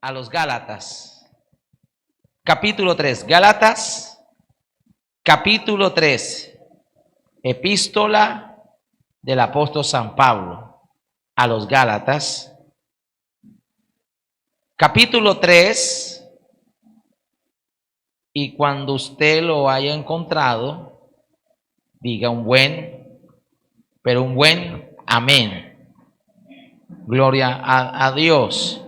a los Gálatas, capítulo 3. Gálatas, capítulo 3. Epístola del apóstol San Pablo a los Gálatas, capítulo 3. Y cuando usted lo haya encontrado, diga un buen amén. Gloria a Dios.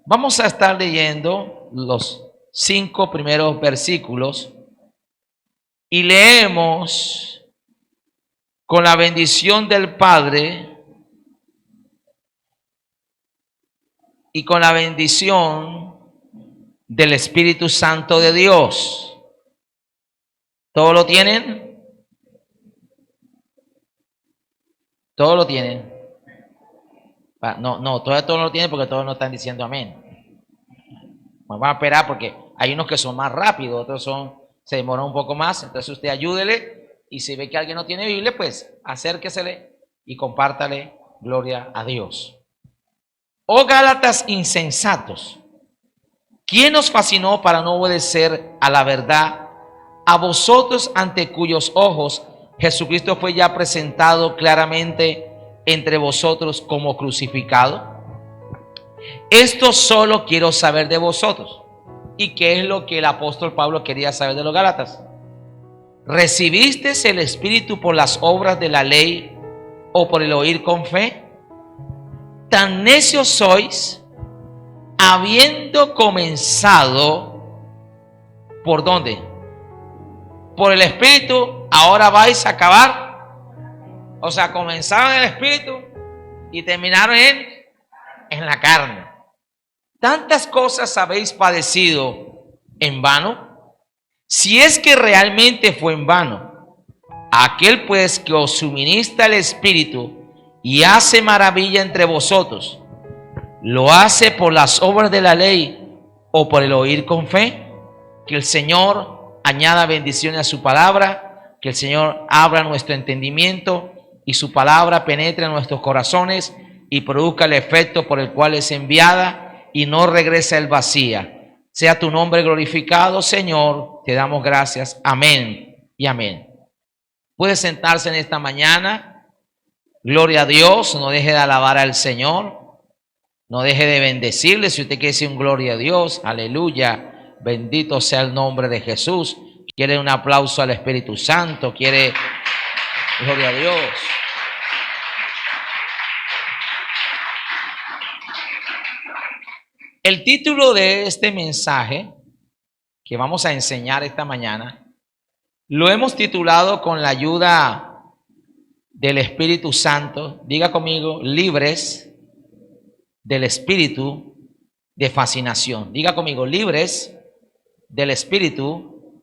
Vamos a estar leyendo los 5 primeros versículos y leemos con la bendición del Padre y con la bendición del Espíritu Santo de Dios. ¿Todo lo tienen? ¿Todo lo tienen? No, todos no lo tienen porque todos no están diciendo amén. Vamos a esperar porque hay unos que son más rápidos, otros se demoran un poco más. Entonces usted ayúdele y si ve que alguien no tiene Biblia, pues acérquesele y compártale. Gloria a Dios. Oh Gálatas insensatos, ¿quién os fascinó para no obedecer a la verdad? A vosotros ante cuyos ojos Jesucristo fue ya presentado claramente entre vosotros como crucificado. Esto solo quiero saber de vosotros. ¿Y qué es lo que el apóstol Pablo quería saber de los Gálatas? ¿Recibisteis el Espíritu por las obras de la ley o por el oír con fe? Tan necios sois, habiendo comenzado, ¿por dónde? Por el Espíritu, ahora vais a acabar. O sea, comenzaron en el Espíritu y terminaron en la carne. ¿Tantas cosas habéis padecido en vano? Si es que realmente fue en vano. Aquel pues que os suministra el Espíritu y hace maravilla entre vosotros, ¿lo hace por las obras de la ley o por el oír con fe? Que el Señor añada bendiciones a su palabra, que el Señor abra nuestro entendimiento y su palabra penetre en nuestros corazones y produzca el efecto por el cual es enviada y no regresa el vacía. Sea tu nombre glorificado, Señor. Te damos gracias. Amén y amén. Puede sentarse en esta mañana. Gloria a Dios. No deje de alabar al Señor. No deje de bendecirle. Si usted quiere decir un gloria a Dios, aleluya. Bendito sea el nombre de Jesús. Quiere un aplauso al Espíritu Santo. Quiere... Gloria a Dios. El título de este mensaje que vamos a enseñar esta mañana, lo hemos titulado con la ayuda del Espíritu Santo. Diga conmigo, libres del espíritu de fascinación. Diga conmigo, libres del espíritu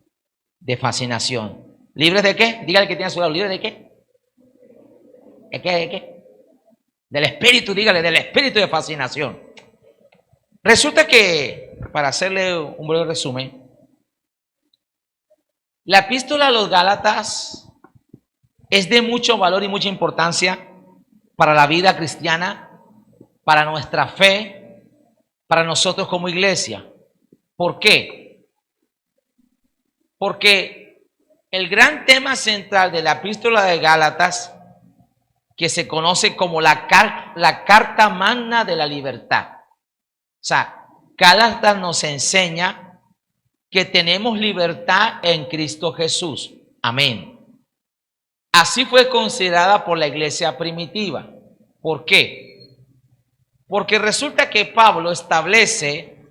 de fascinación. ¿Libres de qué? Dígale que tiene a su lado, ¿libres de qué? ¿De qué? ¿De qué? Del espíritu, dígale, del espíritu de fascinación. Resulta que, para hacerle un breve resumen, la epístola a los Gálatas es de mucho valor y mucha importancia para la vida cristiana, para nuestra fe, para nosotros como iglesia. ¿Por qué? Porque el gran tema central de la epístola de Gálatas, que se conoce como la carta magna de la libertad. O sea, Gálatas nos enseña que tenemos libertad en Cristo Jesús. Amén. Así fue considerada por la iglesia primitiva. ¿Por qué? Porque resulta que Pablo establece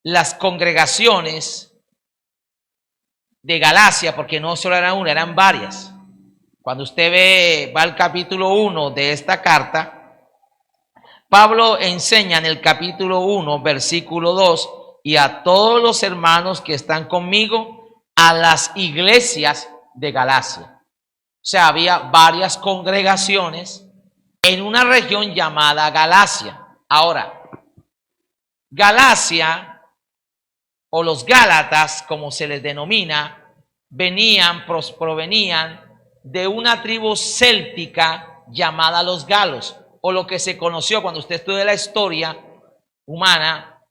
las congregaciones de Galacia, porque no solo era una, eran varias. Cuando usted va al capítulo 1 de esta carta, Pablo enseña en el capítulo 1, versículo 2, y a todos los hermanos que están conmigo, a las iglesias de Galacia. O sea, había varias congregaciones en una región llamada Galacia. Ahora, Galacia, o los Gálatas, como se les denomina, provenían de una tribu céltica llamada los galos, o lo que se conoció cuando usted estudia la historia humana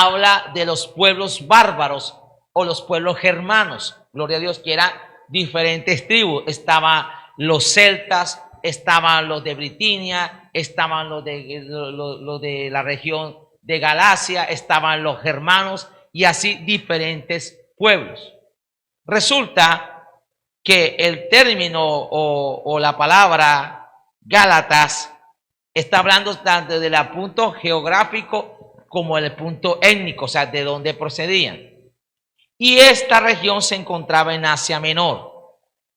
habla de los pueblos bárbaros o los pueblos germanos, gloria a Dios, que eran diferentes tribus. Estaban los celtas, estaban los de Britinia, estaban los de la región de Galacia, estaban los germanos y así diferentes pueblos. Resulta que el término o la palabra Gálatas está hablando tanto del punto geográfico como del punto étnico, o sea, de dónde procedían. Y esta región se encontraba en Asia Menor.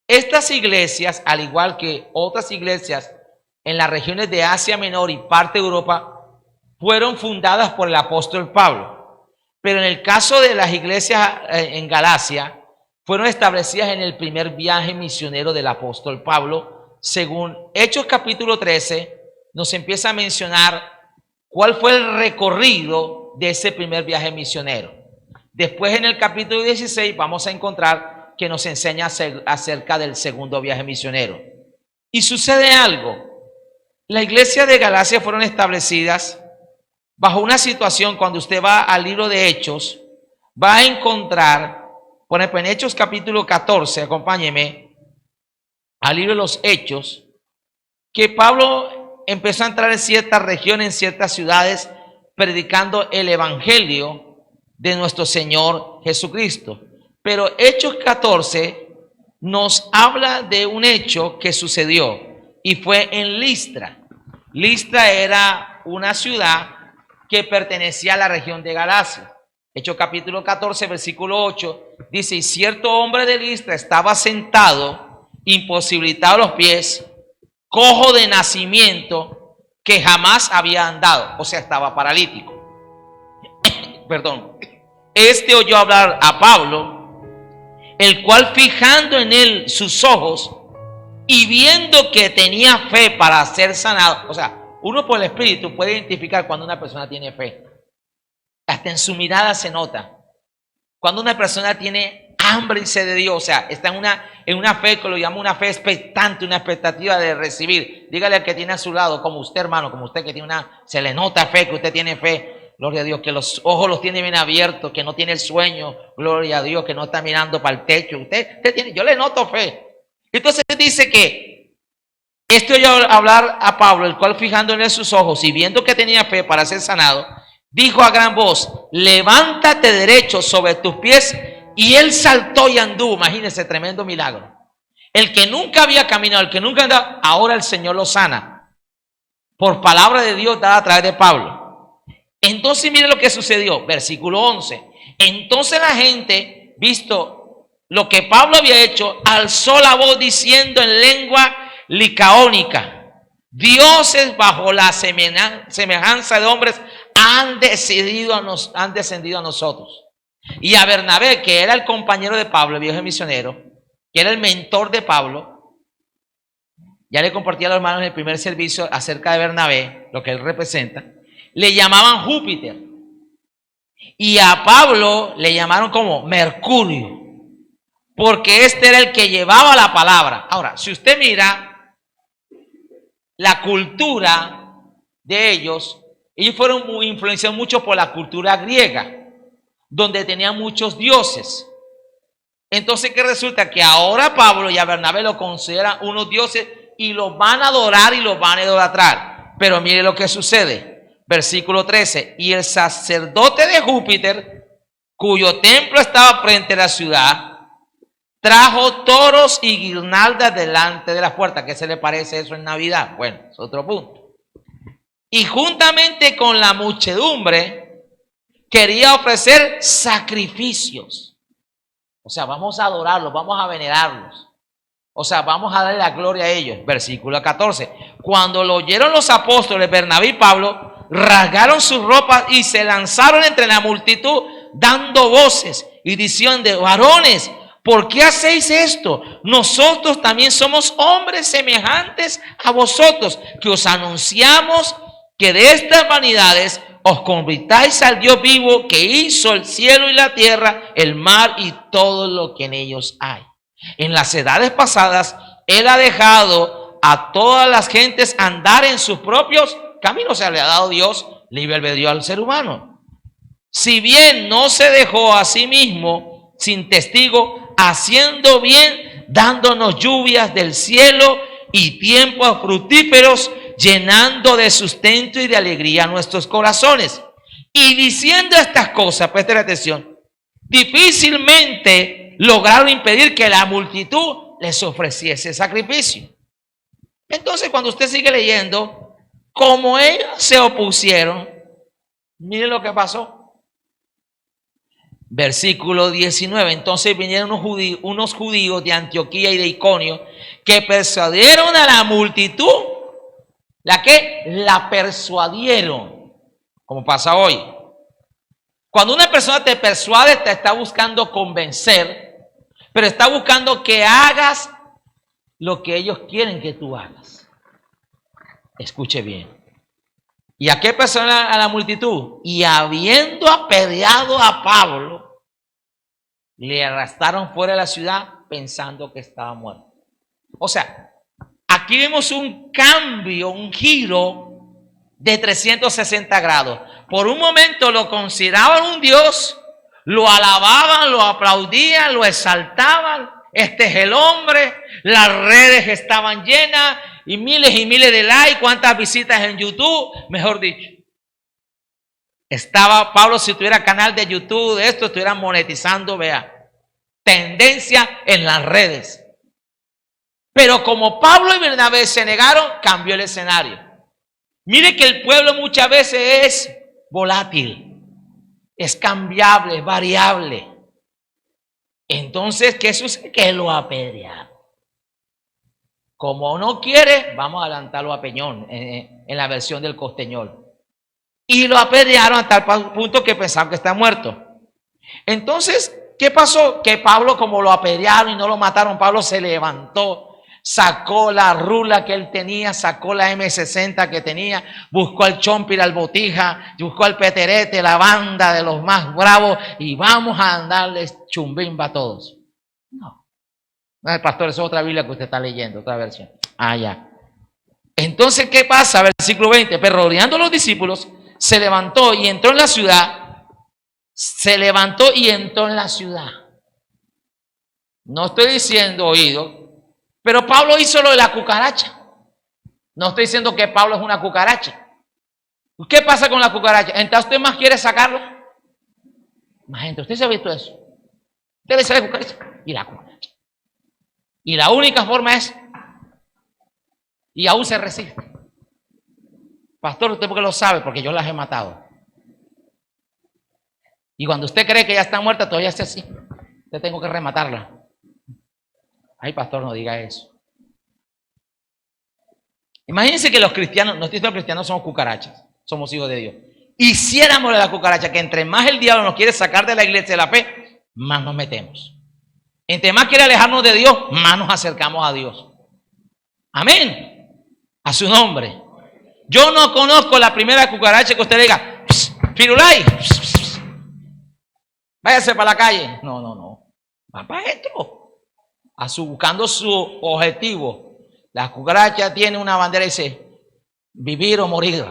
Estas iglesias, al igual que otras iglesias en las regiones de Asia Menor y parte de Europa, fueron fundadas por el apóstol Pablo. Pero en el caso de las iglesias en Galacia, fueron establecidas en el primer viaje misionero del apóstol Pablo. Según Hechos capítulo 13, nos empieza a mencionar cuál fue el recorrido de ese primer viaje misionero. Después en el capítulo 16 vamos a encontrar que nos enseña acerca del segundo viaje misionero. Y sucede algo. La iglesia de Galacia fueron establecidas bajo una situación. Cuando usted va al libro de Hechos, va a encontrar, por ejemplo, en Hechos capítulo 14, acompáñeme al libro de los Hechos, que Pablo empezó a entrar en ciertas regiones, en ciertas ciudades, predicando el evangelio de nuestro Señor Jesucristo. Pero Hechos 14 nos habla de un hecho que sucedió y fue en Listra. Listra era una ciudad que pertenecía a la región de Galacia. Hechos capítulo 14, versículo 8, dice: y cierto hombre de Listra estaba sentado, imposibilitado a los pies, cojo de nacimiento, que jamás había andado, o sea, estaba paralítico. Perdón. Este oyó hablar a Pablo, el cual, fijando en él sus ojos y viendo que tenía fe para ser sanado, o sea, uno por el Espíritu puede identificar cuando una persona tiene fe. Hasta en su mirada se nota. Cuando una persona tiene hambre y sed de Dios, o sea, está en una fe que lo llamo una fe expectante, una expectativa de recibir. Dígale al que tiene a su lado, como usted, hermano, como usted que tiene se le nota fe, que usted tiene fe. Gloria a Dios, que los ojos los tiene bien abiertos, que no tiene el sueño. Gloria a Dios, que no está mirando para el techo. Usted tiene, yo le noto fe. Entonces dice que esto oyó hablar a Pablo, el cual, fijándole sus ojos y viendo que tenía fe para ser sanado, dijo a gran voz: levántate derecho sobre tus pies. Y él saltó y anduvo. Imagínense, tremendo milagro. El que nunca había caminado, el que nunca andaba, ahora el Señor lo sana por palabra de Dios dada a través de Pablo. Entonces mire lo que sucedió, versículo 11. Entonces la gente, visto lo que Pablo había hecho, alzó la voz diciendo en lengua licaónica: dioses bajo la semejanza de hombres han descendido a nosotros. Y a Bernabé, que era el compañero de Pablo, el viejo misionero, que era el mentor de Pablo, ya le compartí a los hermanos en el primer servicio acerca de Bernabé, lo que él representa, le llamaban Júpiter. Y a Pablo le llamaron como Mercurio, porque este era el que llevaba la palabra. Ahora, si usted mira la cultura de ellos fueron muy influenciados mucho por la cultura griega, donde tenían muchos dioses. Entonces, ¿qué resulta? Que ahora Pablo y a Bernabé lo consideran unos dioses y los van a adorar y los van a idolatrar. Pero mire lo que sucede. Versículo 13. Y el sacerdote de Júpiter, cuyo templo estaba frente a la ciudad, trajo toros y guirnaldas delante de la puerta. ¿Qué se le parece eso en Navidad? Bueno, es otro punto. Y juntamente con la muchedumbre quería ofrecer sacrificios. O sea, vamos a adorarlos, vamos a venerarlos. O sea, vamos a darle la gloria a ellos. Versículo 14. Cuando lo oyeron los apóstoles Bernabé y Pablo, rasgaron sus ropas y se lanzaron entre la multitud, dando voces y diciendo: varones, ¿por qué hacéis esto? Nosotros también somos hombres semejantes a vosotros, que os anunciamos que de estas vanidades os convirtáis al Dios vivo, que hizo el cielo y la tierra, el mar y todo lo que en ellos hay. En las edades pasadas, Él ha dejado a todas las gentes andar en sus propios caminos. O sea, le ha dado Dios libre albedrío al ser humano. si bien no se dejó a sí mismo sin testigo, haciendo bien, dándonos lluvias del cielo y tiempos fructíferos, llenando de sustento y de alegría nuestros corazones. Y diciendo estas cosas, presten atención, difícilmente lograron impedir que la multitud les ofreciese sacrificio. Entonces, cuando usted sigue leyendo, como ellos se opusieron, mire lo que pasó. Versículo 19. Entonces vinieron unos judíos de Antioquía y de Iconio que persuadieron a la multitud. ¿La qué? La persuadieron. Como pasa hoy. Cuando una persona te persuade, te está buscando convencer, pero está buscando que hagas lo que ellos quieren que tú hagas. Escuche bien. ¿Y a qué persona? A la multitud. Y habiendo apedreado a Pablo, le arrastraron fuera de la ciudad pensando que estaba muerto. O sea, aquí vemos un cambio, un giro de 360 grados. Por un momento lo consideraban un Dios, lo alababan, lo aplaudían, lo exaltaban. Este es el hombre, las redes estaban llenas y miles de likes, cuántas visitas en YouTube, mejor dicho. Estaba Pablo, si tuviera canal de YouTube de esto, estuviera monetizando, vea, tendencia en las redes. Pero como Pablo y Bernabé se negaron, cambió el escenario. Mire que el pueblo muchas veces es volátil, es cambiable, es variable. Entonces, ¿qué sucede? Que lo apedrearon. Como no quiere, vamos a adelantarlo a Peñón, en la versión del Costeñol. Y lo apedrearon hasta el punto que pensaban que está muerto. Entonces, ¿qué pasó? Que Pablo, como lo apedrearon y no lo mataron, Pablo se levantó, sacó la rula que él tenía, sacó la M60 que tenía, buscó al Chompir, al Botija, buscó al Peterete, la banda de los más bravos, y vamos a darles chumbimba a todos. No. No, pastor, eso es otra Biblia que usted está leyendo, otra versión. Ah, ya. Entonces, ¿qué pasa? Versículo 20. Pero rodeando a los discípulos, se levantó y entró en la ciudad. Se levantó y entró en la ciudad. No estoy diciendo oído, pero Pablo hizo lo de la cucaracha. No estoy diciendo que Pablo es una cucaracha. ¿Qué pasa con la cucaracha? Entonces, ¿usted más quiere sacarla? Más gente, ¿usted se ha visto eso? Debe ser la cucaracha y la cucaracha. Y la única forma es, y aún se resiste. Pastor, ¿usted por qué lo sabe? Porque yo las he matado. Y cuando usted cree que ya está muerta, todavía está así. Yo tengo que rematarla. Ay, pastor, no diga eso. Imagínense que los cristianos, nosotros los cristianos somos cucarachas, somos hijos de Dios. Hiciéramos de la cucaracha que entre más el diablo nos quiere sacar de la iglesia de la fe, más nos metemos. Entre más quiere alejarnos de Dios, más nos acercamos a Dios. Amén. A su nombre. Yo no conozco la primera cucaracha que usted diga, Firulay, váyase para la calle. No. Va para adentro. Buscando su objetivo. La cucaracha tiene una bandera y dice, vivir o morir.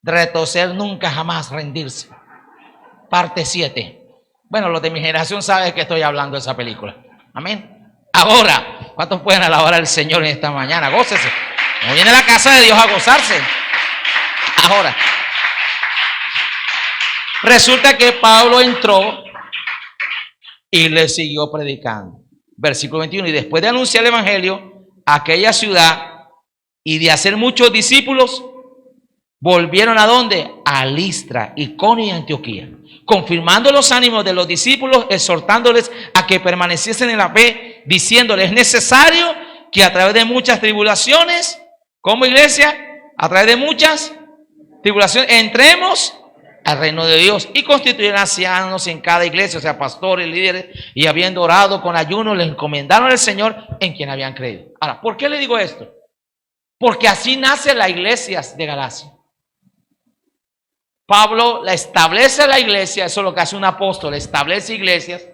Retroceder nunca jamás, rendirse. Parte 7. Bueno, los de mi generación saben que estoy hablando de esa película. Amén. Ahora, ¿cuántos pueden alabar al Señor en esta mañana? Gócese. No viene a la casa de Dios a gozarse. Ahora, resulta que Pablo entró y le siguió predicando. Versículo 21. Y después de anunciar el evangelio a aquella ciudad y de hacer muchos discípulos, volvieron ¿a dónde? A Listra, Iconio y Antioquía, confirmando los ánimos de los discípulos, exhortándoles a que permaneciesen en la fe, diciéndoles, es necesario que a través de muchas tribulaciones, como iglesia, a través de muchas tribulaciones, entremos al reino de Dios y constituyeron ancianos en cada iglesia, o sea, pastores, líderes, y habiendo orado con ayuno, les encomendaron al Señor en quien habían creído. Ahora, ¿por qué le digo esto? Porque así nace la iglesia de Galacia. Pablo la establece la iglesia, eso es lo que hace un apóstol, establece iglesias,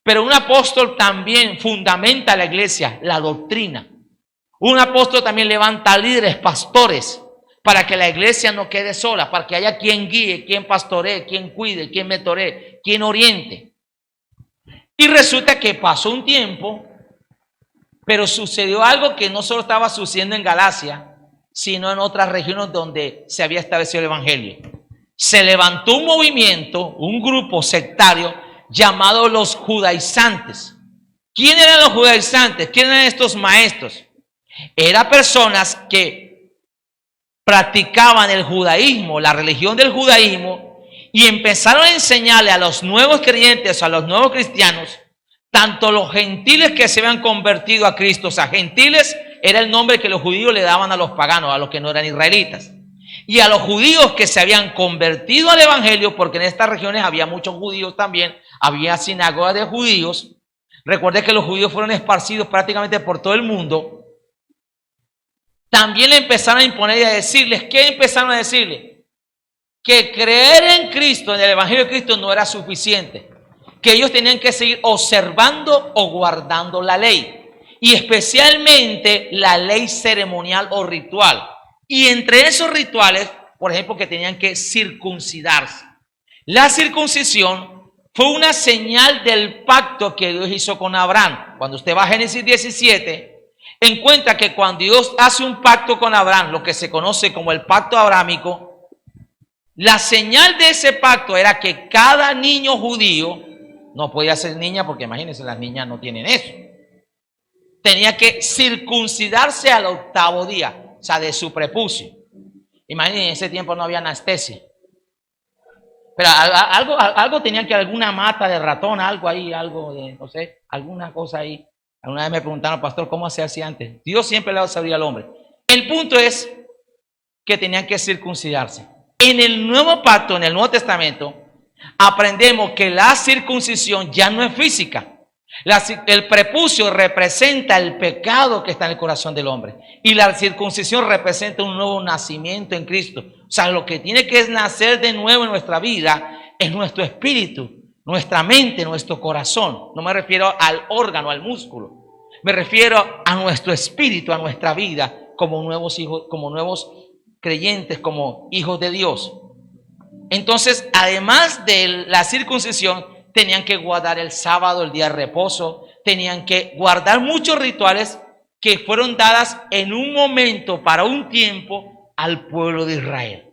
pero un apóstol también fundamenta la iglesia, la doctrina. Un apóstol también levanta líderes, pastores, para que la iglesia no quede sola, para que haya quien guíe, quien pastoree, quien cuide, quien mentoree, quien oriente. Y resulta que pasó un tiempo, pero sucedió algo que no solo estaba sucediendo en Galacia, sino en otras regiones donde se había establecido el evangelio. Se levantó un movimiento, un grupo sectario llamado los judaizantes. ¿Quién eran los judaizantes? ¿Quién eran estos maestros? Eran personas que practicaban el judaísmo, la religión del judaísmo, y empezaron a enseñarle a los nuevos creyentes, a los nuevos cristianos, tanto los gentiles que se habían convertido a Cristo. O sea, gentiles era el nombre que los judíos le daban a los paganos, a los que no eran israelitas. Y a los judíos que se habían convertido al evangelio, porque en estas regiones había muchos judíos también, había sinagogas de judíos. Recuerde que los judíos fueron esparcidos prácticamente por todo el mundo. También le empezaron a imponer y a decirles, ¿qué empezaron a decirles? Que creer en Cristo, en el evangelio de Cristo, no era suficiente. Que ellos tenían que seguir observando o guardando la ley. Y especialmente la ley ceremonial o ritual. Y entre esos rituales, por ejemplo, que tenían que circuncidarse. La circuncisión fue una señal del pacto que Dios hizo con Abraham. Cuando usted va a Génesis 17, encuentra que cuando Dios hace un pacto con Abraham, lo que se conoce como el pacto abrámico, la señal de ese pacto era que cada niño judío, no podía ser niña porque imagínense, las niñas no tienen eso, tenía que circuncidarse al 8º día, o sea, de su prepucio. Imagínense, en ese tiempo no había anestesia. Pero algo tenían que, alguna mata de ratón, algo ahí, algo de, no sé, alguna cosa ahí. Alguna vez me preguntaron, pastor, ¿cómo se hacía antes? Dios siempre le da sabiduría al hombre. El punto es que tenían que circuncidarse. En el Nuevo Pacto, en el Nuevo Testamento, aprendemos que la circuncisión ya no es física. El prepucio representa el pecado que está en el corazón del hombre. Y la circuncisión representa un nuevo nacimiento en Cristo. O sea, lo que tiene que nacer de nuevo en nuestra vida es nuestro espíritu, nuestra mente, nuestro corazón. No me refiero al órgano, al músculo. Me refiero a nuestro espíritu, a nuestra vida, como nuevos hijos, como nuevos creyentes, como hijos de Dios. Entonces, además de la circuncisión, tenían que guardar el sábado, el día de reposo, tenían que guardar muchos rituales que fueron dadas en un momento, para un tiempo, al pueblo de Israel.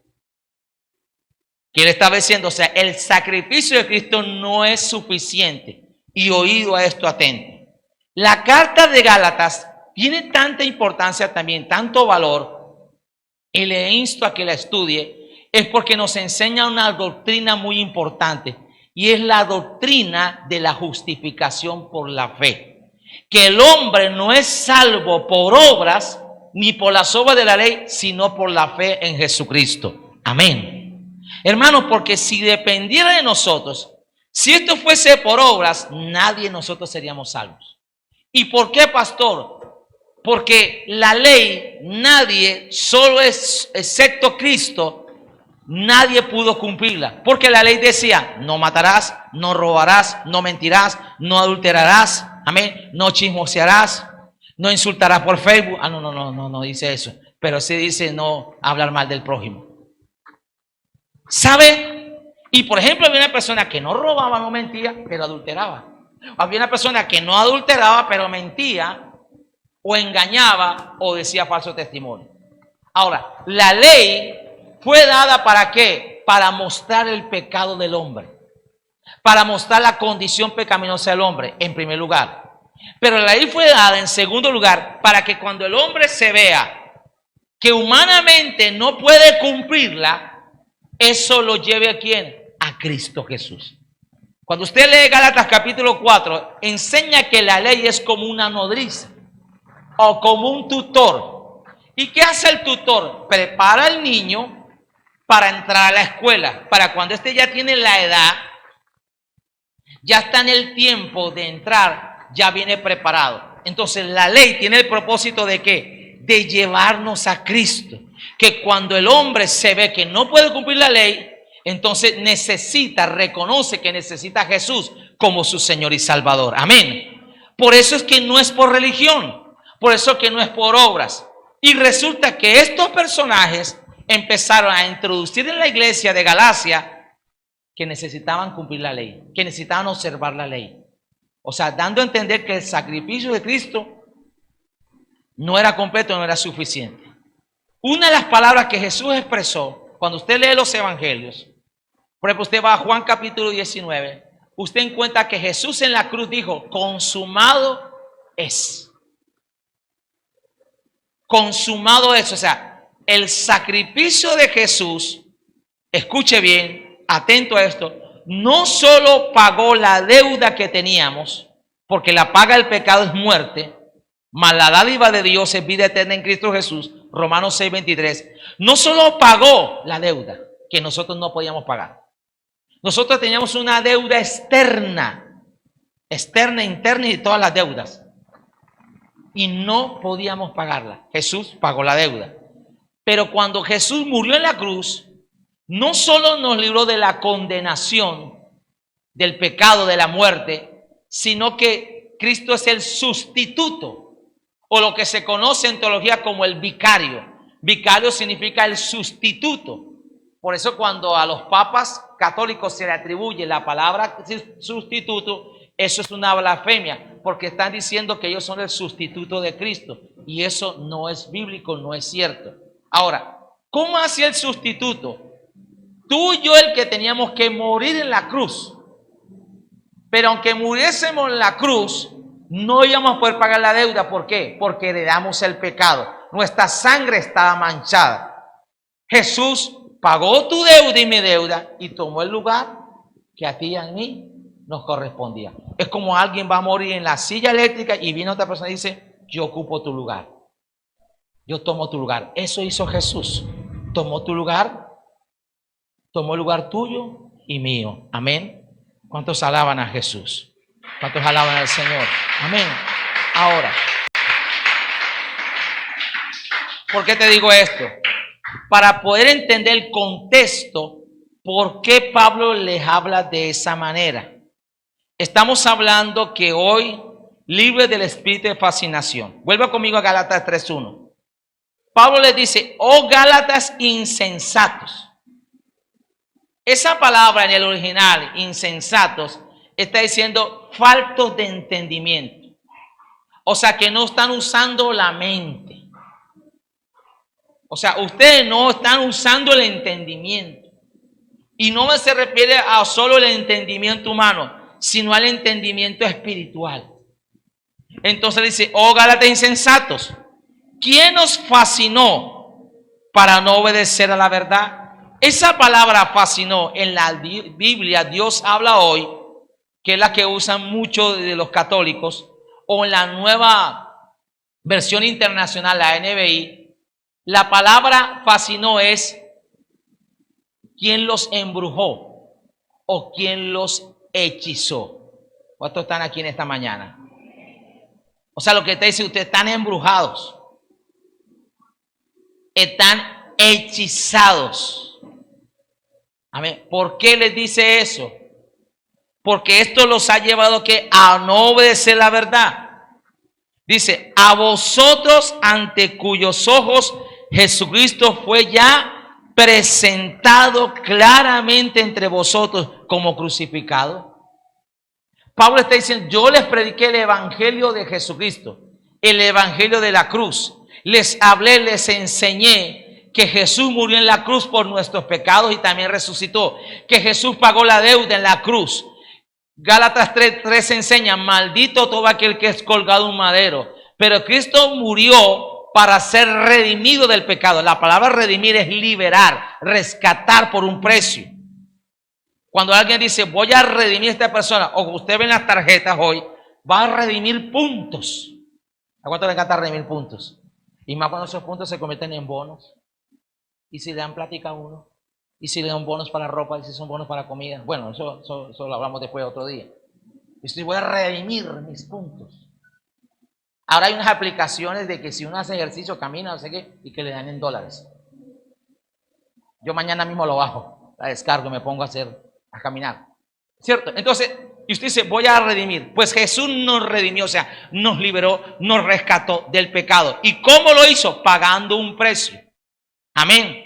¿Quién estaba diciendo? O sea, el sacrificio de Cristo no es suficiente. Y oído a esto atento. La carta de Gálatas tiene tanta importancia también, tanto valor, y le insto a que la estudie, es porque nos enseña una doctrina muy importante. Y es la doctrina de la justificación por la fe. Que el hombre no es salvo por obras, ni por las obras de la ley, sino por la fe en Jesucristo. Amén. Hermanos, porque si dependiera de nosotros, si esto fuese por obras, nadie de nosotros seríamos salvos. ¿Y por qué, pastor? Porque la ley, nadie, solo es, excepto Cristo, nadie pudo cumplirla, porque la ley decía, no matarás, no robarás, no mentirás, no adulterarás, amén, no chismosearás, no insultarás por Facebook. No dice eso, pero sí dice no hablar mal del prójimo. ¿Sabe? Y por ejemplo, había una persona que no robaba, no mentía, pero adulteraba. Había una persona que no adulteraba, pero mentía, o engañaba, o decía falso testimonio. Ahora, la ley fue dada ¿para qué? Para mostrar el pecado del hombre. Para mostrar la condición pecaminosa del hombre, en primer lugar. Pero la ley fue dada, en segundo lugar, para que cuando el hombre se vea que humanamente no puede cumplirla, eso lo lleve ¿a quién? A Cristo Jesús. Cuando usted lee Gálatas capítulo 4, enseña que la ley es como una nodriza o como un tutor. ¿Y qué hace el tutor? Prepara al niño para entrar a la escuela, para cuando este ya tiene la edad, ya está en el tiempo de entrar, ya viene preparado. Entonces la ley tiene el propósito de ¿qué? De llevarnos a Cristo. Que cuando el hombre se ve que no puede cumplir la ley, entonces reconoce que necesita a Jesús como su Señor y Salvador. Amén. Por eso es que no es por religión, por eso es que no es por obras. Y resulta que estos personajes empezaron a introducir en la iglesia de Galacia que necesitaban cumplir la ley, que necesitaban observar la ley. O sea, dando a entender que el sacrificio de Cristo no era completo, no era suficiente. Una de las palabras que Jesús expresó, cuando usted lee los evangelios, por ejemplo, usted va a Juan capítulo 19, usted encuentra que Jesús en la cruz dijo, consumado es. Consumado es, o sea, el sacrificio de Jesús, escuche bien, atento a esto, no solo pagó la deuda que teníamos, porque la paga del pecado es muerte, mas la dádiva de Dios es vida eterna en Cristo Jesús, Romanos 6:23, no solo pagó la deuda que nosotros no podíamos pagar. Nosotros teníamos una deuda externa, interna y todas las deudas. Y no podíamos pagarla. Jesús pagó la deuda. Pero cuando Jesús murió en la cruz, no solo nos libró de la condenación, del pecado, de la muerte, sino que Cristo es el sustituto, o lo que se conoce en teología como el vicario. Vicario significa el sustituto. Por eso cuando a los papas católicos se le atribuye la palabra sustituto, eso es una blasfemia, porque están diciendo que ellos son el sustituto de Cristo. Y eso no es bíblico, no es cierto. Ahora, ¿cómo hacía el sustituto? Tú y yo el que teníamos que morir en la cruz. Pero aunque muriésemos en la cruz, no íbamos a poder pagar la deuda. ¿Por qué? Porque heredamos el pecado. Nuestra sangre estaba manchada. Jesús pagó tu deuda y mi deuda y tomó el lugar que a ti y a mí nos correspondía. Es como alguien va a morir en la silla eléctrica y viene otra persona y dice, yo ocupo tu lugar. Yo tomo tu lugar. Eso hizo Jesús. Tomó tu lugar, tomó el lugar tuyo y mío. Amén. ¿Cuántos alaban a Jesús? ¿Cuántos alaban al Señor? Amén. Ahora, ¿por qué te digo esto? Para poder entender el contexto, ¿por qué Pablo les habla de esa manera? Estamos hablando que hoy, libre del espíritu de fascinación. Vuelva conmigo a Gálatas 3:1. Pablo les dice, oh Gálatas insensatos. Esa palabra en el original, insensatos, está diciendo faltos de entendimiento. O sea, que no están usando la mente. O sea, ustedes no están usando el entendimiento. Y no se refiere a solo el entendimiento humano, sino al entendimiento espiritual. Entonces dice, oh Gálatas insensatos, ¿quién os fascinó para no obedecer a la verdad? Esa palabra fascinó en la Biblia, Dios habla hoy, que es la que usan muchos de los católicos, o en la nueva versión internacional, la NBI, la palabra fascinó es quien los embrujó o quien los hechizó. ¿Cuántos están aquí en esta mañana? O sea, lo que te dice, ustedes están embrujados, están hechizados. Amén. ¿Por qué les dice eso? Porque esto los ha llevado a no obedecer la verdad. Dice, a vosotros ante cuyos ojos Jesucristo fue ya presentado claramente entre vosotros como crucificado. Pablo está diciendo, yo les prediqué el evangelio de Jesucristo, el evangelio de la cruz. Les hablé, les enseñé que Jesús murió en la cruz por nuestros pecados y también resucitó. Que Jesús pagó la deuda en la cruz. Gálatas 3 enseña, maldito todo aquel que es colgado en un madero. Pero Cristo murió para ser redimido del pecado. La palabra redimir es liberar, rescatar por un precio. Cuando alguien dice, voy a redimir a esta persona, o usted ve en las tarjetas hoy, va a redimir puntos. ¿A cuánto le encanta redimir puntos? Y más cuando esos puntos se convierten en bonos. Y si le dan plática a uno, y si le dan bonos para ropa, y si son bonos para comida. Bueno, eso lo hablamos después otro día. Y si voy a redimir mis puntos. Ahora hay unas aplicaciones de que si uno hace ejercicio, camina, no sé qué, y que le dan en dólares. Yo mañana mismo lo bajo, la descargo y me pongo a caminar. ¿Cierto? Entonces, y usted dice, voy a redimir. Pues Jesús nos redimió, o sea, nos liberó, nos rescató del pecado. ¿Y cómo lo hizo? Pagando un precio. Amén.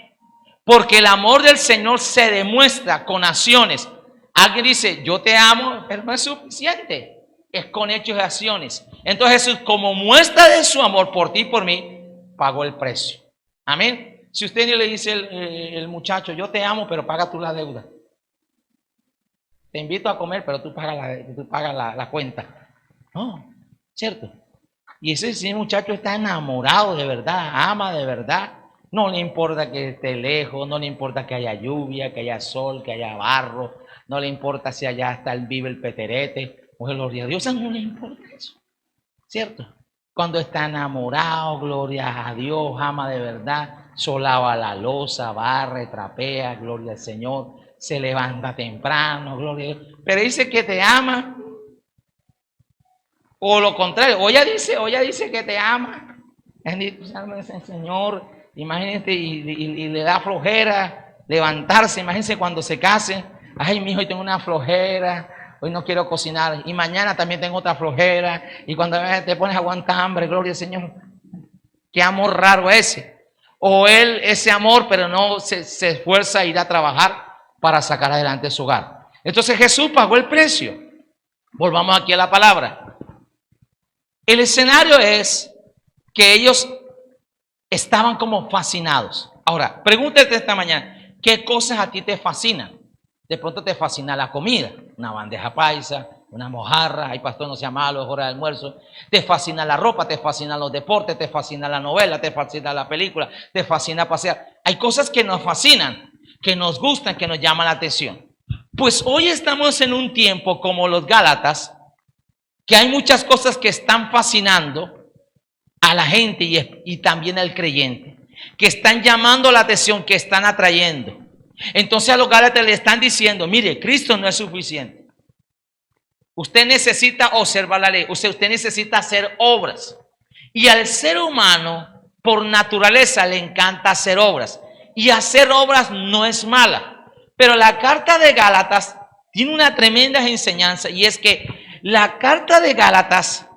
Porque el amor del Señor se demuestra con acciones. Alguien dice, yo te amo, pero no es suficiente. Es con hechos y acciones. Entonces Jesús, como muestra de su amor por ti y por mí, pagó el precio. Amén. Si usted le dice el muchacho, yo te amo, pero paga tú la deuda. Te invito a comer, pero tú pagas la cuenta. No, ¿cierto? Y ese muchacho está enamorado de verdad, ama de verdad. No le importa que esté lejos, no le importa que haya lluvia, que haya sol, que haya barro. No le importa si allá está vive el peterete. Pues gloria a Dios, no le importa eso. ¿Cierto? Cuando está enamorado, gloria a Dios, ama de verdad, solava la loza, barre, trapea, gloria al Señor, se levanta temprano, gloria a Dios. Pero dice que te ama, o lo contrario, o ella dice que te ama. Bendito sea el Señor, imagínate, y le da flojera levantarse, imagínense cuando se case. Ay, mi hijo, hoy tengo una flojera, hoy no quiero cocinar, y mañana también tengo otra flojera, y cuando te pones a aguantar hambre, gloria al Señor. Qué amor raro ese. O él, ese amor, pero no se esfuerza a ir a trabajar para sacar adelante su hogar. Entonces Jesús pagó el precio. Volvamos aquí a la palabra. El escenario es que ellos estaban como fascinados. Ahora, pregúntate esta mañana, ¿qué cosas a ti te fascinan? De pronto te fascina la comida, una bandeja paisa, una mojarra, ay pastor no sea malo, es hora de almuerzo. Te fascina la ropa, te fascinan los deportes, te fascina la novela, te fascina la película, te fascina pasear. Hay cosas que nos fascinan, que nos gustan, que nos llaman la atención. Pues hoy estamos en un tiempo como los Gálatas, que hay muchas cosas que están fascinando a la gente y también al creyente, que están llamando la atención, que están atrayendo. Entonces a los Gálatas le están diciendo, mire, Cristo no es suficiente. Usted necesita observar la ley, usted necesita hacer obras. Y al ser humano, por naturaleza, le encanta hacer obras. Y hacer obras no es mala. Pero la carta de Gálatas tiene una tremenda enseñanza, y es que la carta de Gálatas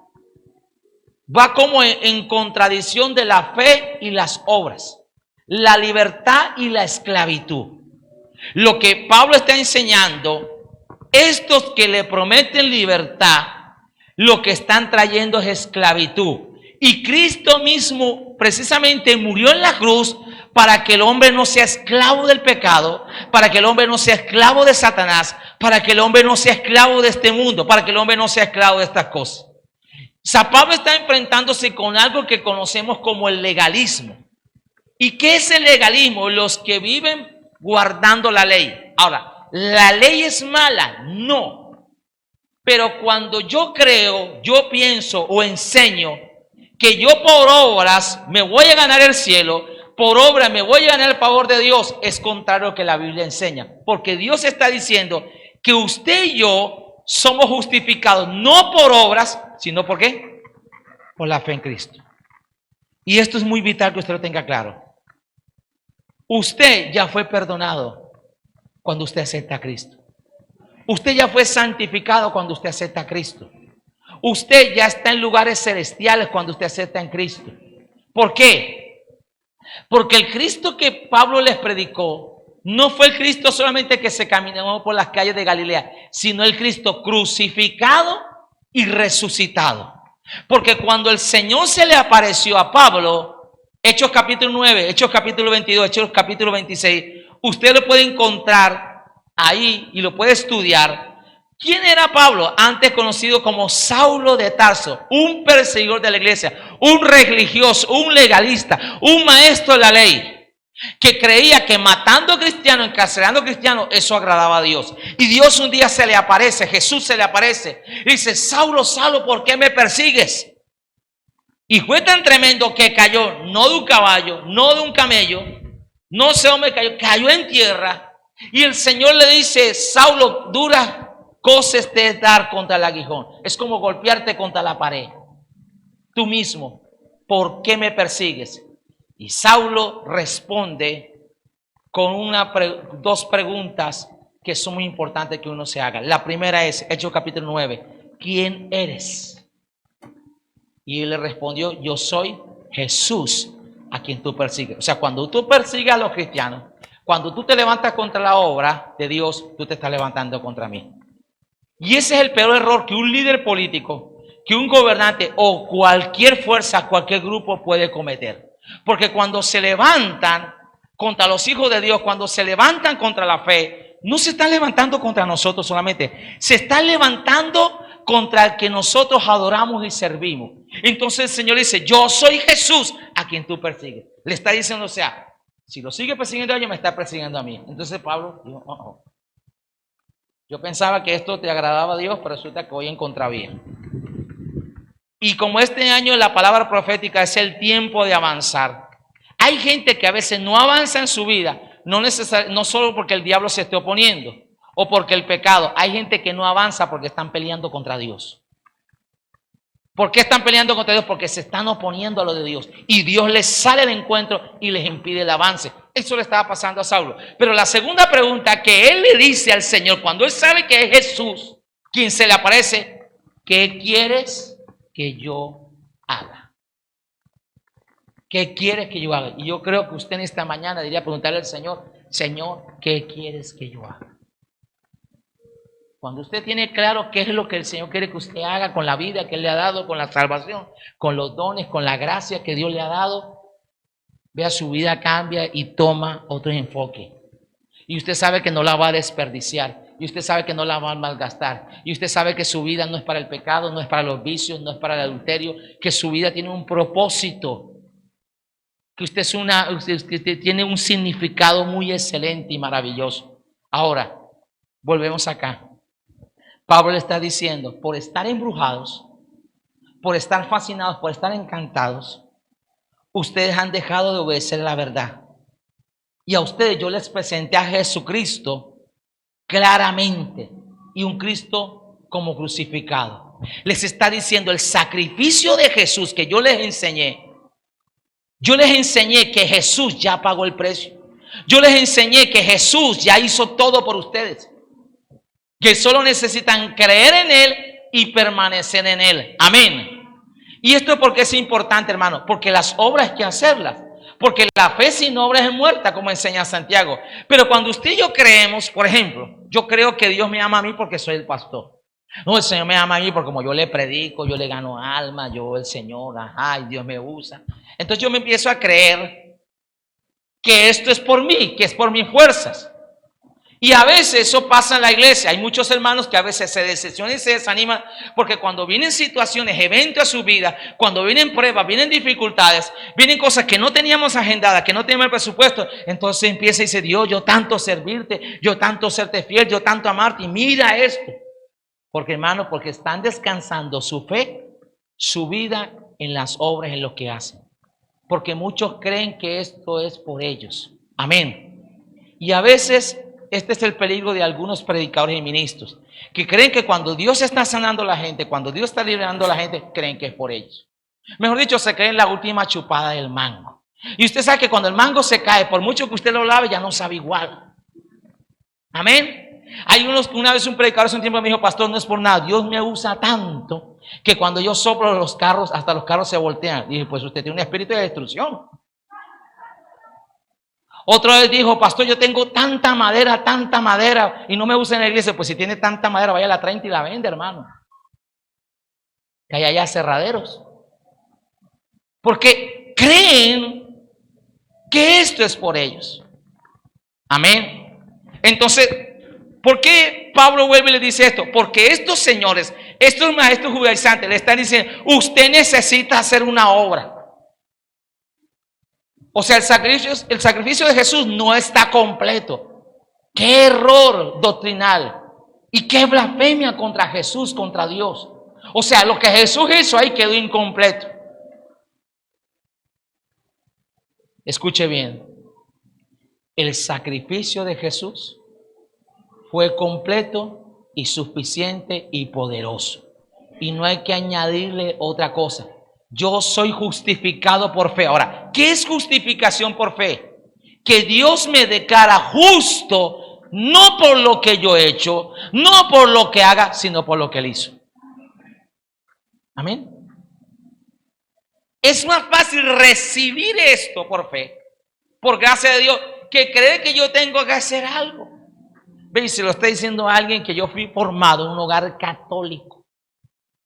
va como en contradicción de la fe y las obras, la libertad y la esclavitud. Lo que Pablo está enseñando, estos que le prometen libertad, lo que están trayendo es esclavitud. Y Cristo mismo precisamente murió en la cruz para que el hombre no sea esclavo del pecado, para que el hombre no sea esclavo de Satanás, para que el hombre no sea esclavo de este mundo, para que el hombre no sea esclavo de estas cosas. San Pablo está enfrentándose con algo que conocemos como el legalismo. ¿Y qué es el legalismo? Los que viven guardando la ley. Ahora, ¿la ley es mala? No. Pero cuando yo creo, yo pienso o enseño que yo por obras me voy a ganar el cielo, por obra me voy a ganar el favor de Dios, es contrario a lo que la Biblia enseña. Porque Dios está diciendo que usted y yo somos justificados no por obras, sino ¿por qué? Por la fe en Cristo. Y esto es muy vital que usted lo tenga claro. Usted ya fue perdonado cuando usted acepta a Cristo. Usted ya fue santificado cuando usted acepta a Cristo. Usted ya está en lugares celestiales cuando usted acepta en Cristo. ¿Por qué? Porque el Cristo que Pablo les predicó no fue el Cristo solamente que se caminó por las calles de Galilea, sino el Cristo crucificado y resucitado. Porque cuando el Señor se le apareció a Pablo, Hechos capítulo 9, Hechos capítulo 22, Hechos capítulo 26, usted lo puede encontrar ahí y lo puede estudiar. ¿Quién era Pablo? Antes conocido como Saulo de Tarso, un perseguidor de la iglesia, un religioso, un legalista, un maestro de la ley, que creía que matando cristianos, encarcelando cristianos, eso agradaba a Dios. Y Dios un día se le aparece, Jesús se le aparece, y dice, Saulo, Saulo, ¿por qué me persigues? Y fue tan tremendo que cayó, no de un caballo, no de un camello, no sé dónde cayó en tierra. Y el Señor le dice, Saulo, duras cosas te es dar contra el aguijón. Es como golpearte contra la pared. Tú mismo, ¿por qué me persigues? Y Saulo responde con dos preguntas que son muy importantes que uno se haga. La primera es, Hechos capítulo 9, ¿quién eres? Y él le respondió, yo soy Jesús a quien tú persigues. O sea, cuando tú persigues a los cristianos, Cuando tú te levantas contra la obra de Dios, tú te estás levantando contra mí. Y ese es el peor error que un líder político, que un gobernante o cualquier fuerza, cualquier grupo puede cometer. Porque cuando se levantan contra los hijos de Dios, cuando se levantan contra la fe, no se están levantando contra nosotros solamente, se están levantando contra el que nosotros adoramos y servimos. Entonces el Señor dice, yo soy Jesús a quien tú persigues. Le está diciendo, o sea, si lo sigue persiguiendo a ellos, me está persiguiendo a mí. Entonces Pablo dijo, oh. Yo pensaba que esto te agradaba a Dios, pero resulta que voy en contravía. Y como este año la palabra profética es el tiempo de avanzar, hay gente que a veces no avanza en su vida, no solo porque el diablo se esté oponiendo o porque el pecado, hay gente que no avanza porque están peleando contra Dios. ¿Por qué están peleando contra Dios? Porque se están oponiendo a lo de Dios y Dios les sale al encuentro y les impide el avance. Eso le estaba pasando a Saulo. Pero la segunda pregunta que él le dice al Señor, cuando él sabe que es Jesús quien se le aparece, ¿qué quieres que yo haga? ¿Qué quieres que yo haga? Y yo creo que usted en esta mañana debería preguntarle al Señor, Señor, ¿qué quieres que yo haga? Cuando usted tiene claro qué es lo que el Señor quiere que usted haga con la vida que Él le ha dado, con la salvación, con los dones, con la gracia que Dios le ha dado, vea, su vida cambia y toma otro enfoque. Y usted sabe que no la va a desperdiciar. Y usted sabe que no la va a malgastar. Y usted sabe que su vida no es para el pecado, no es para los vicios, no es para el adulterio, que su vida tiene un propósito. Que usted tiene un significado muy excelente y maravilloso. Ahora, volvemos acá. Pablo le está diciendo, por estar embrujados, por estar fascinados, por estar encantados, ustedes han dejado de obedecer la verdad. Y a ustedes yo les presenté a Jesucristo claramente y un Cristo como crucificado. Les está diciendo el sacrificio de Jesús que yo les enseñé. Yo les enseñé que Jesús ya pagó el precio. Yo les enseñé que Jesús ya hizo todo por ustedes. Que solo necesitan creer en Él y permanecer en Él. Amén. Y esto es porque es importante, hermano, porque las obras hay que hacerlas. Porque la fe sin obras es muerta, como enseña Santiago. Pero cuando usted y yo creemos, por ejemplo, yo creo que Dios me ama a mí porque soy el pastor. No, el Señor me ama a mí porque como yo le predico, yo le gano alma, yo el Señor, ajá, y Dios me usa. Entonces yo me empiezo a creer que esto es por mí, que es por mis fuerzas. Y a veces eso pasa en la iglesia. Hay muchos hermanos que a veces se decepcionan y se desaniman porque cuando vienen situaciones, eventos a su vida, cuando vienen pruebas, vienen dificultades, vienen cosas que no teníamos agendadas, que no teníamos el presupuesto, entonces empieza y dice, Dios, yo tanto servirte, yo tanto serte fiel, yo tanto amarte, y mira esto. Porque hermano, porque están descansando su fe, su vida en las obras, en lo que hacen. Porque muchos creen que esto es por ellos. Amén. Y a veces este es el peligro de algunos predicadores y ministros, que creen que cuando Dios está sanando a la gente, cuando Dios está liberando a la gente, creen que es por ellos. Mejor dicho, se creen la última chupada del mango. Y usted sabe que cuando el mango se cae, por mucho que usted lo lave, ya no sabe igual. Amén. Hay una vez un predicador hace un tiempo me dijo, pastor, no es por nada, Dios me usa tanto que cuando yo soplo los carros, hasta los carros se voltean. Y dije, pues usted tiene un espíritu de destrucción. Otra vez dijo, pastor, yo tengo tanta madera y no me usa en la iglesia. Pues si tiene tanta madera, vaya a la 30 y la vende, hermano. Que hay allá aserraderos. Porque creen que esto es por ellos. Amén. Entonces, ¿por qué Pablo vuelve y le dice esto? Porque estos señores, estos maestros judaizantes le están diciendo, usted necesita hacer una obra. O sea, el sacrificio de Jesús no está completo. ¡Qué error doctrinal! Y qué blasfemia contra Jesús, contra Dios. O sea, lo que Jesús hizo ahí quedó incompleto. Escuche bien. El sacrificio de Jesús fue completo y suficiente y poderoso. Y no hay que añadirle otra cosa. Yo soy justificado por fe. Ahora, ¿qué es justificación por fe? Que Dios me declara justo, no por lo que yo he hecho, no por lo que haga, sino por lo que Él hizo. Amén. Es más fácil recibir esto por fe, por gracia de Dios, que cree que yo tengo que hacer algo. Ve, se lo está diciendo a alguien que yo fui formado en un hogar católico.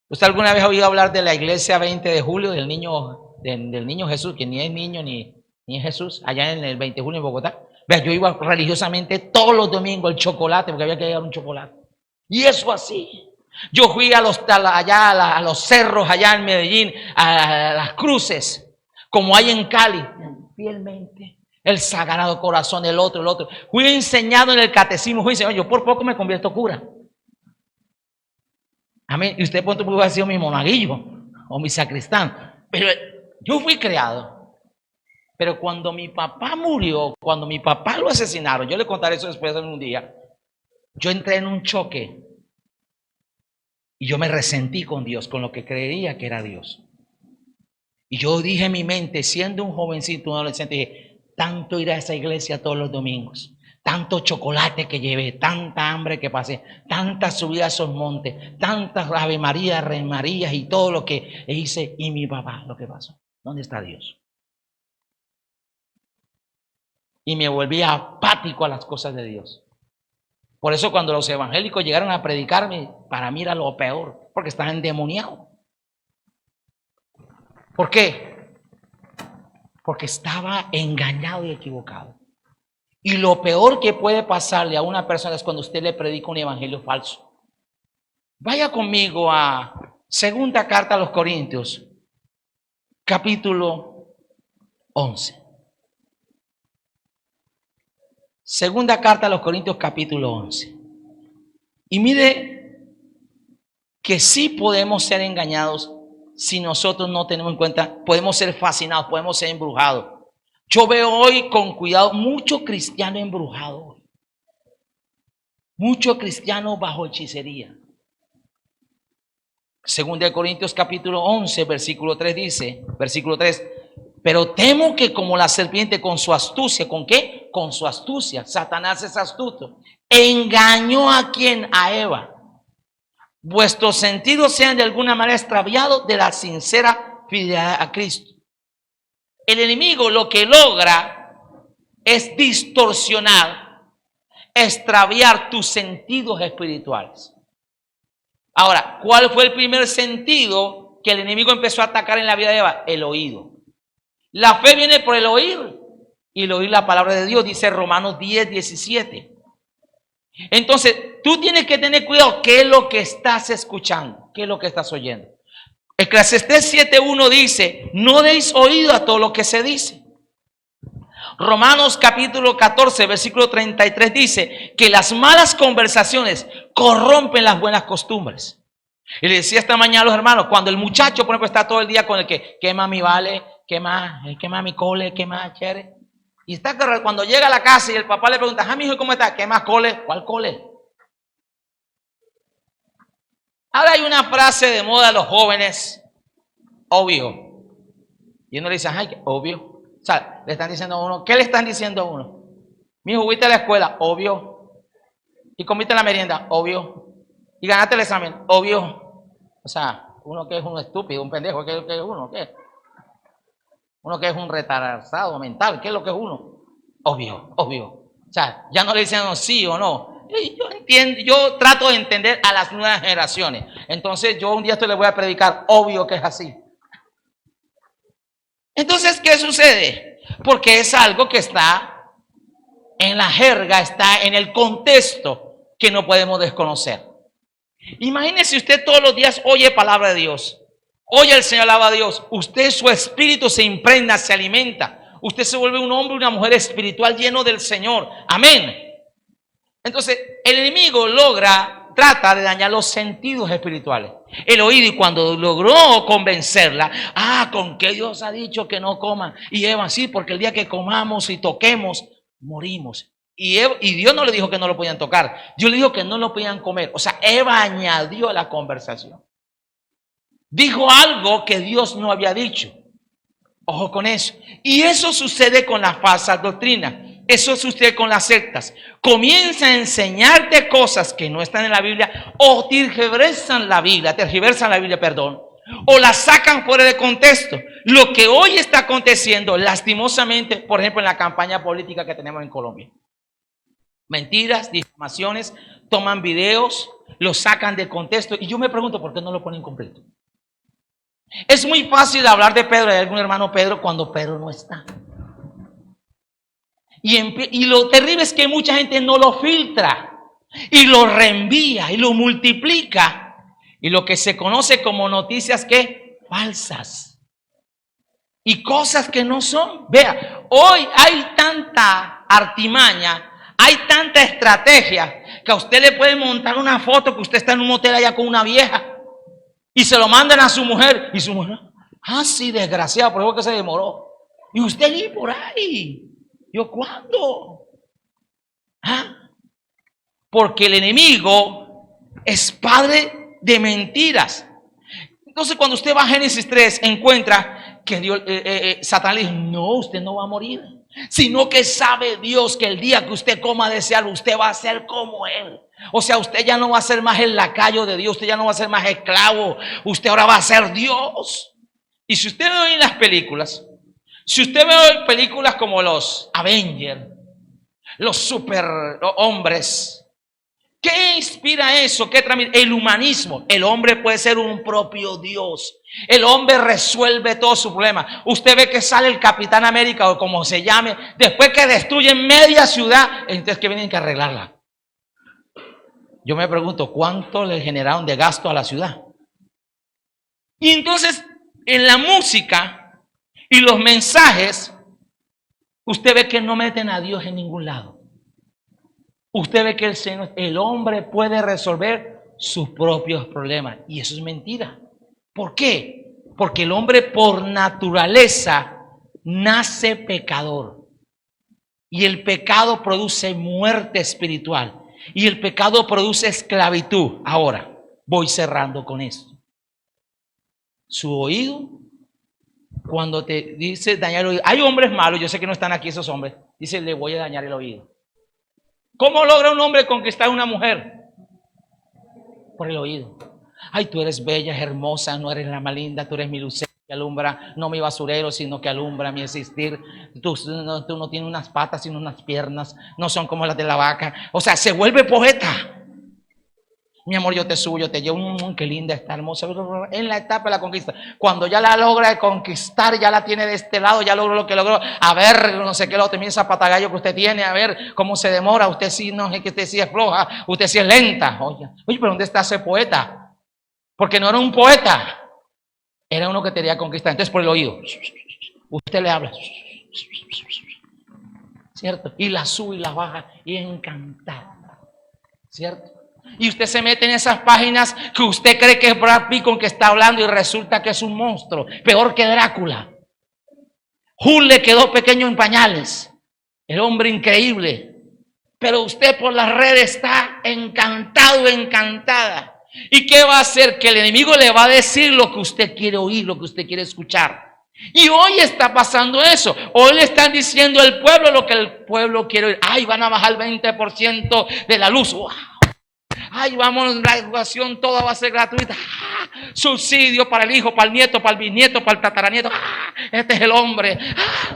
¿Usted alguna vez ha oído hablar de la iglesia 20 de julio del niño Jesús, que ni es niño ni es Jesús, allá en el 20 de julio en Bogotá? Vea, yo iba religiosamente todos los domingos al chocolate, porque había que llevar un chocolate. Y eso así. Yo fui a los cerros allá en Medellín, a las cruces, como hay en Cali, fielmente. El Sagrado Corazón, el otro. Fui enseñado en el catecismo, fui enseñado, yo por poco me convierto cura. Amén. Y usted pronto pudo haber sido mi monaguillo o mi sacristán. Pero yo fui creado. Pero cuando mi papá murió, cuando mi papá lo asesinaron, yo le contaré eso después en un día, yo entré en un choque. Y yo me resentí con Dios, con lo que creía que era Dios. Y yo dije en mi mente, siendo un jovencito, un adolescente, dije, tanto ir a esa iglesia todos los domingos, tanto chocolate que llevé, tanta hambre que pasé, tantas subidas a esos montes, tantas Ave María, Rey Marías y todo lo que hice. Y mi papá, lo que pasó, ¿dónde está Dios? Y me volví apático a las cosas de Dios. Por eso cuando los evangélicos llegaron a predicarme, para mí era lo peor, porque estaban endemoniados. ¿Por qué? Porque estaba engañado y equivocado. Y lo peor que puede pasarle a una persona es cuando usted le predica un evangelio falso. Vaya conmigo a segunda carta a los Corintios, capítulo 11. Segunda carta a los Corintios, capítulo 11. Y mire que sí podemos ser engañados si nosotros no tenemos en cuenta, podemos ser fascinados, podemos ser embrujados. Yo veo hoy con cuidado mucho cristiano embrujado. Mucho cristiano bajo hechicería. Segunda de Corintios capítulo 11, versículo 3 dice, versículo 3, pero temo que como la serpiente con su astucia, ¿con qué? Con su astucia, Satanás es astuto, engañó a quién, a Eva. Vuestros sentidos sean de alguna manera extraviados de la sincera fidelidad a Cristo. El enemigo lo que logra es distorsionar, extraviar tus sentidos espirituales. Ahora, ¿cuál fue el primer sentido que el enemigo empezó a atacar en la vida de Eva? El oído. La fe viene por el oír, y el oír la palabra de Dios, dice Romanos 10, 17. Entonces, tú tienes que tener cuidado qué es lo que estás escuchando, qué es lo que estás oyendo. Eclesiastés 7:1 dice, no deis oído a todo lo que se dice. Romanos capítulo 14, versículo 33 dice que las malas conversaciones corrompen las buenas costumbres. Y le decía esta mañana a los hermanos, cuando el muchacho, por ejemplo, está todo el día con el que, ¿qué mami vale? ¿Qué más mi cole? ¿Qué más quiere? Y está cuando llega a la casa y el papá le pregunta, mi hijo, ¿cómo está? ¿Qué más cole? ¿Cuál cole? Ahora hay una frase de moda de los jóvenes, obvio. Y uno le dice, ay, obvio. O sea, le están diciendo a uno, ¿qué le están diciendo a uno? Mi hijo, ¿fuiste a la escuela? Obvio. ¿Y comiste la merienda? Obvio. ¿Y ganaste el examen? Obvio. O sea, uno que es un estúpido, un pendejo, ¿qué es uno? ¿Qué? Uno que es un retrasado mental, ¿qué es lo que es uno? Obvio. O sea, ya no le dicen sí o no. Yo entiendo, yo trato de entender a las nuevas generaciones. Entonces yo un día esto le voy a predicar, obvio que es así. Entonces, ¿qué sucede? Porque es algo que está en la jerga, está en el contexto que no podemos desconocer. Imagínese usted todos los días oye palabra de Dios. Oye al Señor, alaba a Dios. Usted, su espíritu se impregna, se alimenta. Usted se vuelve un hombre, una mujer espiritual lleno del Señor. Amén. Entonces, el enemigo trata de dañar los sentidos espirituales. El oído, y cuando logró convencerla, ¿con qué Dios ha dicho que no coman? Y Eva, sí, porque el día que comamos y toquemos, morimos. Y Dios no le dijo que no lo podían tocar. Dios le dijo que no lo podían comer. O sea, Eva añadió a la conversación. Dijo algo que Dios no había dicho. Ojo con eso. Y eso sucede con las falsas doctrinas. Eso sucede con las sectas. Comienzan a enseñarte cosas que no están en la Biblia o tergiversan la Biblia, o la sacan fuera de contexto. Lo que hoy está aconteciendo, lastimosamente, por ejemplo, en la campaña política que tenemos en Colombia. Mentiras, difamaciones, toman videos, los sacan de contexto. Y yo me pregunto, ¿por qué no lo ponen completo? Es muy fácil hablar de Pedro, de algún hermano Pedro, cuando Pedro no está. Y lo terrible es que mucha gente no lo filtra y lo reenvía y lo multiplica. Y lo que se conoce como noticias que falsas. Y cosas que no son. Vea, hoy hay tanta artimaña, hay tanta estrategia, que a usted le puede montar una foto que usted está en un hotel allá con una vieja y se lo mandan a su mujer. Y su mujer, sí, desgraciado, por eso que se demoró. Y usted ni por ahí. Yo, ¿cuándo? Porque el enemigo es padre de mentiras. Entonces, cuando usted va a Génesis 3, encuentra que Dios, Satanás le dijo, no, usted no va a morir, sino que sabe Dios que el día que usted coma de ese árbol, usted va a ser como Él. O sea, usted ya no va a ser más el lacayo de Dios, usted ya no va a ser más esclavo, usted ahora va a ser Dios. Y si usted ve en las películas, si usted ve películas como los Avengers, los superhombres, ¿qué inspira eso? ¿Qué transmite? El humanismo. El hombre puede ser un propio Dios. El hombre resuelve todos sus problemas. Usted ve que sale el Capitán América o como se llame, después que destruyen media ciudad, entonces que vienen que arreglarla. Yo me pregunto, ¿cuánto le generaron de gasto a la ciudad? Y entonces, en la música y los mensajes, usted ve que no meten a Dios en ningún lado. Usted ve que el hombre puede resolver sus propios problemas. Y eso es mentira. ¿Por qué? Porque el hombre por naturaleza nace pecador. Y el pecado produce muerte espiritual. Y el pecado produce esclavitud. Ahora, voy cerrando con esto. Su oído, cuando te dice dañar el oído. Hay hombres malos, yo sé que no están aquí esos hombres. Dice, le voy a dañar el oído. ¿Cómo logra un hombre conquistar a una mujer? Por el oído. Ay, tú eres bella, hermosa, no eres la más linda, tú eres mi lucero que alumbra, no mi basurero, sino que alumbra mi existir. Tú no tienes unas patas, sino unas piernas, no son como las de la vaca. O sea, se vuelve poeta. Mi amor, yo te subo, yo te llevo, qué linda, está hermosa. En la etapa de la conquista, cuando ya la logra conquistar, ya la tiene de este lado, ya logró lo que logró. A ver, no sé qué, lo termina esa patagallo que usted tiene, a ver cómo se demora. Usted sí, no es que usted sí es floja, usted sí es lenta. Oye, pero ¿dónde está ese poeta? Porque no era un poeta, era uno que te quería conquistar. Entonces, por el oído, usted le habla, ¿cierto? Y la sube y la baja, y encantada, ¿cierto? Y usted se mete en esas páginas que usted cree que es Brad Pitt con que está hablando y resulta que es un monstruo, peor que Drácula. Hulk le quedó pequeño en pañales, el hombre increíble, pero usted por las redes está encantado, encantada. ¿Y qué va a hacer? Que el enemigo le va a decir lo que usted quiere oír, lo que usted quiere escuchar. Y hoy está pasando eso. Hoy le están diciendo al pueblo lo que el pueblo quiere oír. Ay, van a bajar el 20% de la luz. ¡Wow! Ay, vamos, la educación toda va a ser gratuita. Subsidio para el hijo, para el nieto, para el bisnieto, para el tataranieto. Este es el hombre.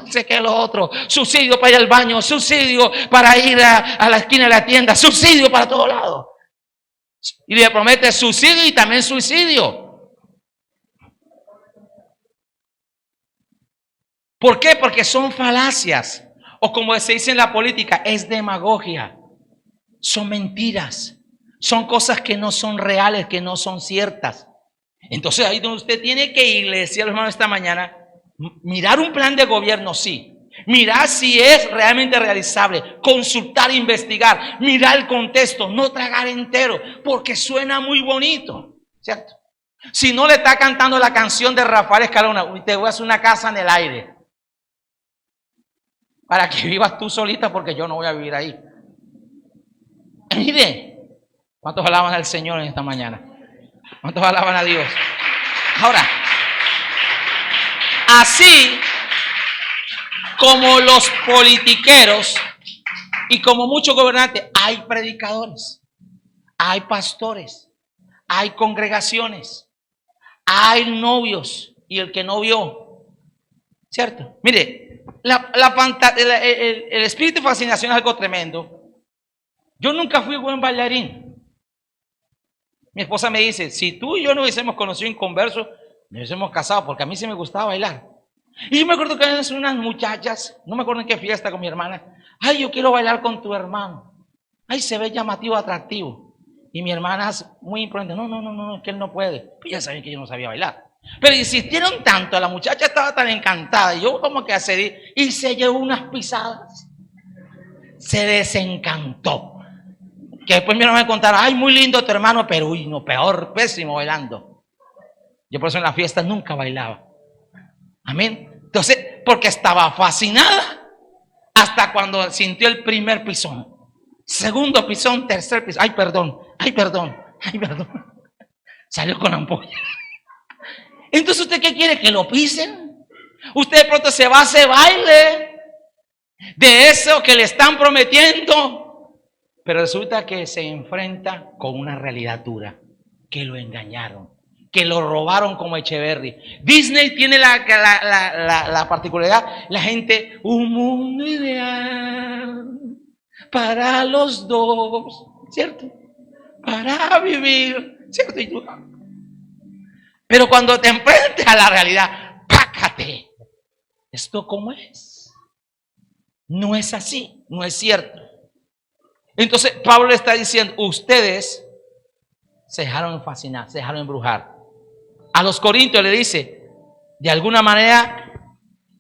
No sé qué es lo otro. Subsidio para ir al baño, subsidio para ir a la esquina de la tienda, subsidio para todos lados. Y le promete subsidio y también suicidio. ¿Por qué? Porque son falacias. O como se dice en la política, es demagogia. Son mentiras. Son cosas que no son reales, que no son ciertas. Entonces ahí donde usted tiene que ir, le decía a los hermanos esta mañana, mirar un plan de gobierno, sí. Mirar si es realmente realizable, consultar, investigar, mirar el contexto, no tragar entero, porque suena muy bonito, ¿cierto? Si no le está cantando la canción de Rafael Escalona, te voy a hacer una casa en el aire, para que vivas tú solita, porque yo no voy a vivir ahí. Mire, ¿cuántos alaban al Señor en esta mañana? ¿Cuántos alaban a Dios? Ahora, así como los politiqueros y como muchos gobernantes, hay predicadores, hay pastores, hay congregaciones, hay novios y el que no vio, ¿cierto? Mire, el espíritu de fascinación es algo tremendo. Yo nunca fui buen bailarín. Mi esposa me dice, si tú y yo nos hubiésemos conocido en converso, nos hubiésemos casado, porque a mí sí me gustaba bailar. Y yo me acuerdo que eran unas muchachas, no me acuerdo en qué fiesta con mi hermana. Ay, yo quiero bailar con tu hermano. Ay, se ve llamativo, atractivo. Y mi hermana es muy imprudente. No, es que él no puede. Pues ya saben que yo no sabía bailar. Pero insistieron tanto, la muchacha estaba tan encantada. Y yo como que accedí y se llevó unas pisadas. Se desencantó. Que después mi hermana me contara, ay, muy lindo tu hermano, pero uy, no, peor, pésimo bailando. Yo por eso en las fiestas nunca bailaba. Amén. Entonces, porque estaba fascinada hasta cuando sintió el primer pisón. Segundo pisón, tercer pisón. Ay, perdón. Salió con ampolla. Entonces, ¿usted qué quiere? ¿Que lo pisen? Usted de pronto se va a hacer baile de eso que le están prometiendo. Pero resulta que se enfrenta con una realidad dura. Que lo engañaron. Que lo robaron como Echeverry. Disney tiene la particularidad. La gente, un mundo ideal para los dos. ¿Cierto? Para vivir. ¿Cierto? Pero cuando te enfrentas a la realidad, pácate. ¿Esto cómo es? No es así, no es cierto. Entonces Pablo le está diciendo, ustedes se dejaron fascinar, se dejaron embrujar. A los corintios le dice, de alguna manera,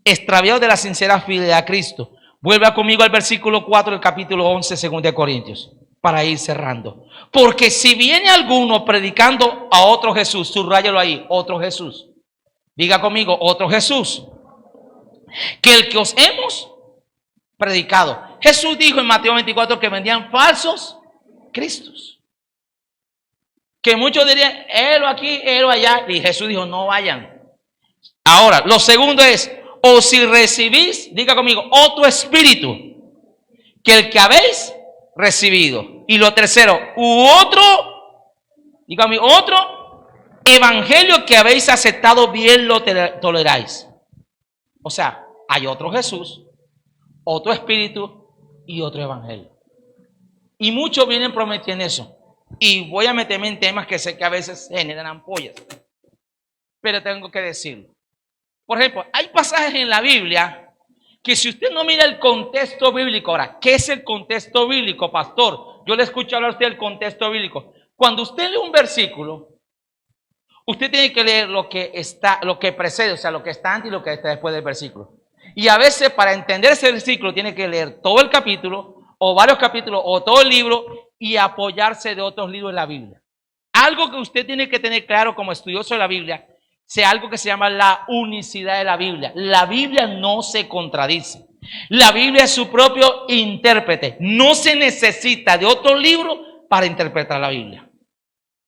extraviados de la sincera fidelidad a Cristo. Vuelva conmigo al versículo 4 del capítulo 11, 2 Corintios, para ir cerrando. Porque si viene alguno predicando a otro Jesús, subrayalo ahí, otro Jesús. Diga conmigo, otro Jesús. Que el que os hemos predicado. Jesús dijo en Mateo 24 que vendían falsos Cristos. Que muchos dirían, él aquí, él allá. Y Jesús dijo, no vayan. Ahora, lo segundo es, o si recibís, diga conmigo, otro espíritu que el que habéis recibido. Y lo tercero, diga conmigo, otro evangelio que habéis aceptado, bien lo toleráis. O sea, hay otro Jesús, otro espíritu y otro evangelio. Y muchos vienen prometiendo eso. Y voy a meterme en temas que sé que a veces generan ampollas. Pero tengo que decirlo. Por ejemplo, hay pasajes en la Biblia que si usted no mira el contexto bíblico, ahora, ¿qué es el contexto bíblico, pastor? Yo le escucho hablar a usted del contexto bíblico. Cuando usted lee un versículo, usted tiene que leer lo que precede, o sea, lo que está antes y lo que está después del versículo. Y a veces para entender ese versículo tiene que leer todo el capítulo, o varios capítulos, o todo el libro, y apoyarse de otros libros de la Biblia. Algo que usted tiene que tener claro como estudioso de la Biblia, sea algo que se llama la unicidad de la Biblia. La Biblia no se contradice. La Biblia es su propio intérprete. No se necesita de otro libro para interpretar la Biblia.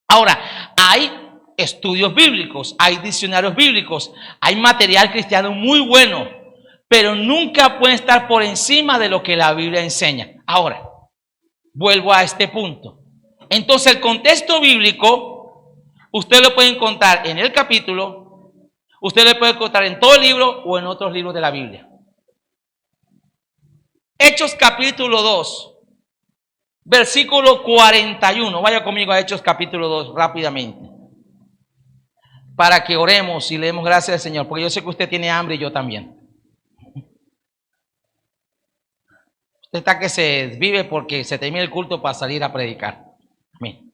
Ahora, hay estudios bíblicos, hay diccionarios bíblicos, hay material cristiano muy bueno, pero nunca puede estar por encima de lo que la Biblia enseña. Ahora, vuelvo a este punto. Entonces, el contexto bíblico, usted lo puede encontrar en el capítulo, usted lo puede encontrar en todo el libro o en otros libros de la Biblia. Hechos capítulo 2, versículo 41. Vaya conmigo a Hechos capítulo 2 rápidamente. Para que oremos y le demos gracias al Señor, porque yo sé que usted tiene hambre y yo también. Usted está que se vive porque se termina el culto para salir a predicar. Amén.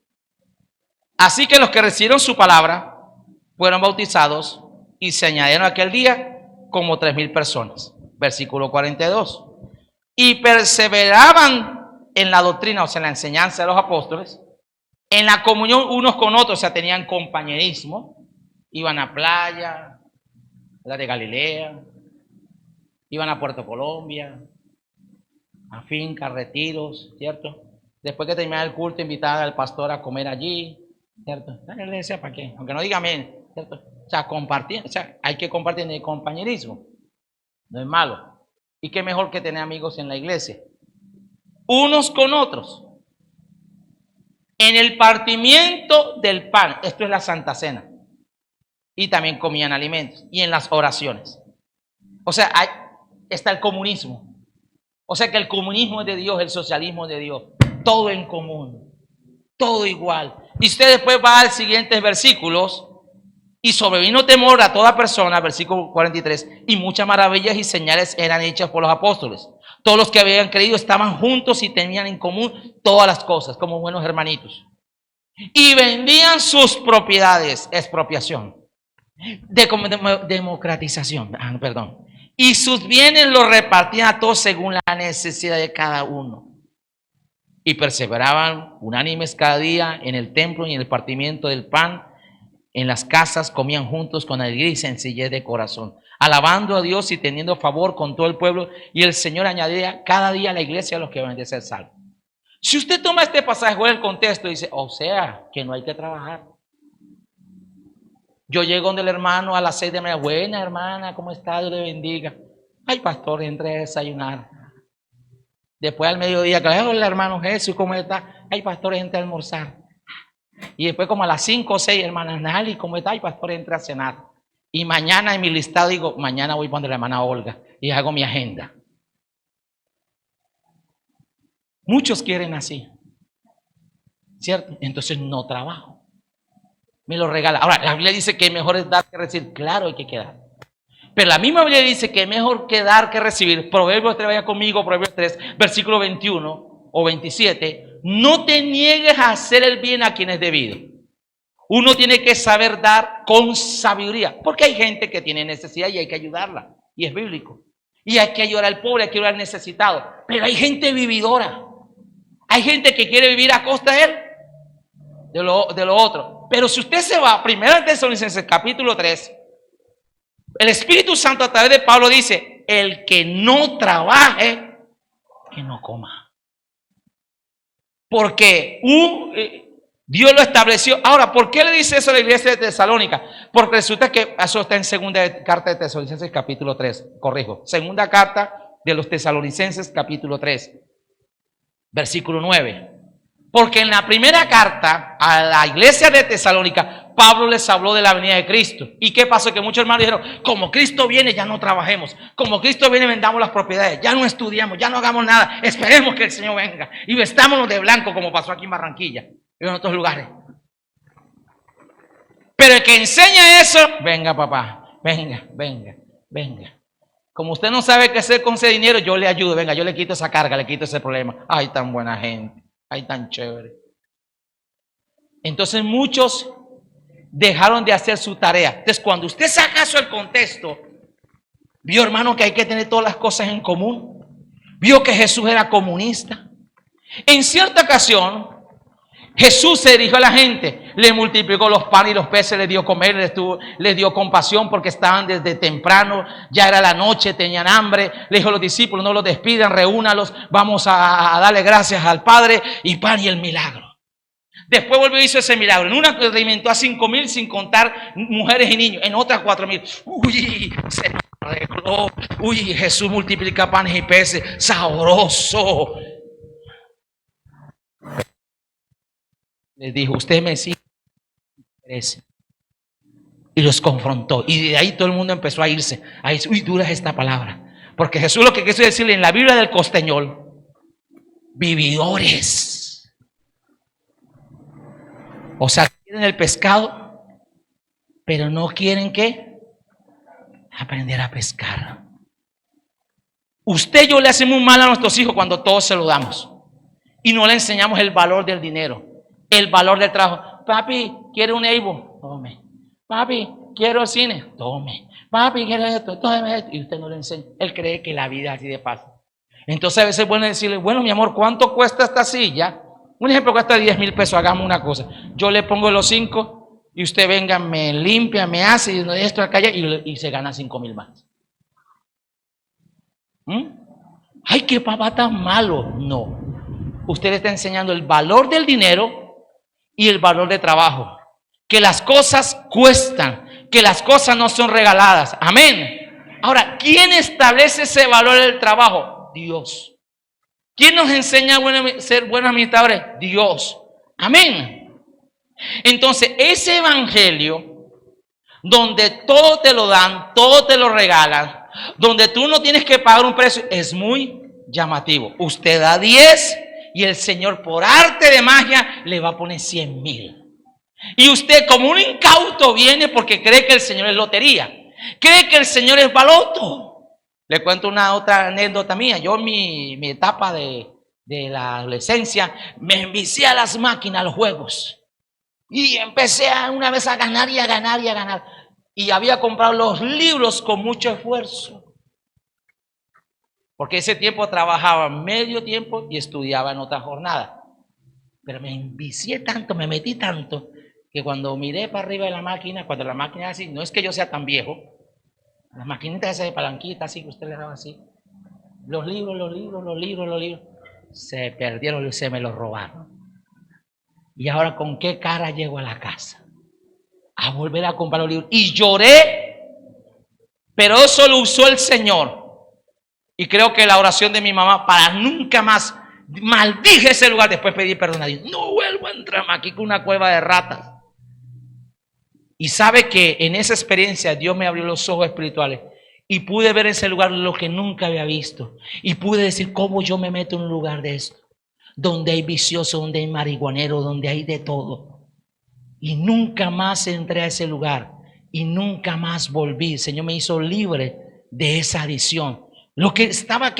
Así que los que recibieron su palabra fueron bautizados y se añadieron aquel día como 3,000 personas. Versículo 42. Y perseveraban en la doctrina, o sea, en la enseñanza de los apóstoles, en la comunión unos con otros, o sea, tenían compañerismo, iban a playa, la de Galilea, iban a Puerto Colombia, a fincas, retiros, ¿cierto? Después que terminaba el culto, invitaba al pastor a comer allí, ¿cierto? Él le decía, ¿para qué? Aunque no diga amén, ¿cierto? O sea, compartir, o sea, hay que compartir en el compañerismo, no es malo. Y qué mejor que tener amigos en la iglesia. Unos con otros. En el partimiento del pan, esto es la Santa Cena. y también comían alimentos. Y en las oraciones. O sea, está el comunismo. O sea que el comunismo es de Dios, el socialismo es de Dios. Todo en común, todo igual. Y usted después va al siguiente versículos. Y sobrevino temor a toda persona, versículo 43, y muchas maravillas y señales eran hechas por los apóstoles. Todos los que habían creído estaban juntos y tenían en común todas las cosas, como buenos hermanitos. Y vendían sus propiedades, expropiación, democratización, perdón. Y sus bienes los repartían a todos según la necesidad de cada uno. Y perseveraban unánimes cada día en el templo y en el partimiento del pan. En las casas comían juntos con alegría y sencillez de corazón, alabando a Dios y teniendo favor con todo el pueblo. Y el Señor añadía cada día a la iglesia a los que van a ser salvos. Si usted toma este pasaje o el contexto y dice, o sea, que no hay que trabajar. Yo llego donde el hermano a las 6 de la mañana, buena hermana, ¿cómo está? Dios le bendiga. Ay, pastor, entré a desayunar. Después al mediodía, hola hermano Jesús, ¿cómo está? Ay, pastor, entré a almorzar. Y después como a las 5 o 6, hermana Nali, ¿cómo está? Ay, pastor, entré a cenar. Y mañana en mi listado digo, mañana voy para donde la hermana Olga y hago mi agenda. Muchos quieren así, ¿cierto? Entonces no trabajo. Me lo regala. Ahora, la Biblia dice que mejor es dar que recibir. Claro, hay que quedar. Pero la misma Biblia dice que mejor que dar que recibir. Proverbios 3, vaya conmigo, Proverbios 3, versículo 21 o 27. No te niegues a hacer el bien a quien es debido. Uno tiene que saber dar con sabiduría. Porque hay gente que tiene necesidad y hay que ayudarla. Y es bíblico. Y hay que ayudar al pobre, hay que ayudar al necesitado. Pero hay gente vividora. Hay gente que quiere vivir a costa de él, de lo otro. Pero si usted se va a 1 Tesalonicenses capítulo 3, el Espíritu Santo a través de Pablo dice, el que no trabaje, que no coma. Porque Dios lo estableció. Ahora, ¿por qué le dice eso a la iglesia de Tesalónica? Porque resulta que eso está en segunda carta de Tesalonicenses capítulo 3, corrijo. Segunda carta de los Tesalonicenses capítulo 3, versículo 9. Porque en la primera carta a la iglesia de Tesalónica, Pablo les habló de la venida de Cristo. ¿Y qué pasó? Que muchos hermanos dijeron, como Cristo viene, ya no trabajemos. Como Cristo viene, vendamos las propiedades. Ya no estudiamos, ya no hagamos nada. Esperemos que el Señor venga. Y vestámonos de blanco, como pasó aquí en Barranquilla y en otros lugares. Pero el que enseña eso, venga papá, venga. Como usted no sabe qué hacer con ese dinero, yo le ayudo. Venga, yo le quito esa carga, le quito ese problema. Ay, tan buena gente. Ay, tan chévere. Entonces muchos dejaron de hacer su tarea. Entonces cuando usted saca eso del contexto, vio hermano que hay que tener todas las cosas en común. Vio que Jesús era comunista. En cierta ocasión, Jesús se dirigió a la gente, le multiplicó los panes y los peces, les dio comer, les dio compasión porque estaban desde temprano, ya era la noche, tenían hambre. Le dijo a los discípulos, no los despidan, reúnalos, vamos a darle gracias al Padre, y pan y el milagro. Después volvió y hizo ese milagro. En una alimentó a 5,000 sin contar mujeres y niños, en otras 4,000. Uy, se arregló. Uy, Jesús multiplica panes y peces, sabroso. Les dijo, usted me sigue. Y los confrontó. Y de ahí todo el mundo empezó a irse. A decir, uy, dura es esta palabra. Porque Jesús lo que quiso decirle en la Biblia del Costeñol, vividores. O sea, quieren el pescado, pero no quieren ¿qué? Aprender a pescar. Usted y yo le hacemos mal a nuestros hijos cuando todos se lo damos. Y no le enseñamos el valor del dinero. El valor del trabajo. Papi, ¿quiere un Evo? Tome. Papi, quiero el cine. Tome. Papi, quiero esto. Tómeme esto. Y usted no le enseña. Él cree que la vida es así de fácil. Entonces a veces es bueno decirle, bueno, mi amor, ¿cuánto cuesta esta silla? Un ejemplo, cuesta 10,000 pesos. Hagamos una cosa. Yo le pongo los 5 y usted venga, me limpia, me hace y esto acá y se gana 5,000 más. Ay, qué papá tan malo. No. Usted le está enseñando el valor del dinero y el valor de trabajo. Que las cosas cuestan, que las cosas no son regaladas. Amén. Ahora, ¿quién establece ese valor del trabajo? Dios. ¿Quién nos enseña a ser buenos administradores? Dios. Amén. Entonces, ese evangelio donde todo te lo dan, todo te lo regalan, donde tú no tienes que pagar un precio, es muy llamativo. Usted da 10 y el Señor por arte de magia le va a poner 100,000. Y usted como un incauto viene porque cree que el Señor es lotería, cree que el Señor es baloto. Le cuento una otra anécdota mía. Yo en mi etapa de la adolescencia me envicié a las máquinas, a los juegos. Y empecé una vez a ganar y a ganar y a ganar. Y había comprado los libros con mucho esfuerzo. Porque ese tiempo trabajaba medio tiempo y estudiaba en otra jornada. Pero me envicié tanto, me metí tanto, que cuando miré para arriba de la máquina, cuando la máquina era así, no es que yo sea tan viejo, las maquinitas esas de palanquita así que usted le daba así, los libros, se perdieron y se me los robaron. Y ahora, ¿con qué cara llego a la casa? A volver a comprar los libros. Y lloré, pero eso lo usó el Señor. Y creo que la oración de mi mamá para nunca más, maldije ese lugar, después pedí perdón a Dios. No vuelvo a entrar aquí con una cueva de ratas. Y sabe que en esa experiencia Dios me abrió los ojos espirituales y pude ver en ese lugar lo que nunca había visto. Y pude decir cómo yo me meto en un lugar de esto, donde hay viciosos, donde hay marihuaneros, donde hay de todo. Y nunca más entré a ese lugar y nunca más volví. El Señor me hizo libre de esa adicción. Lo que estaba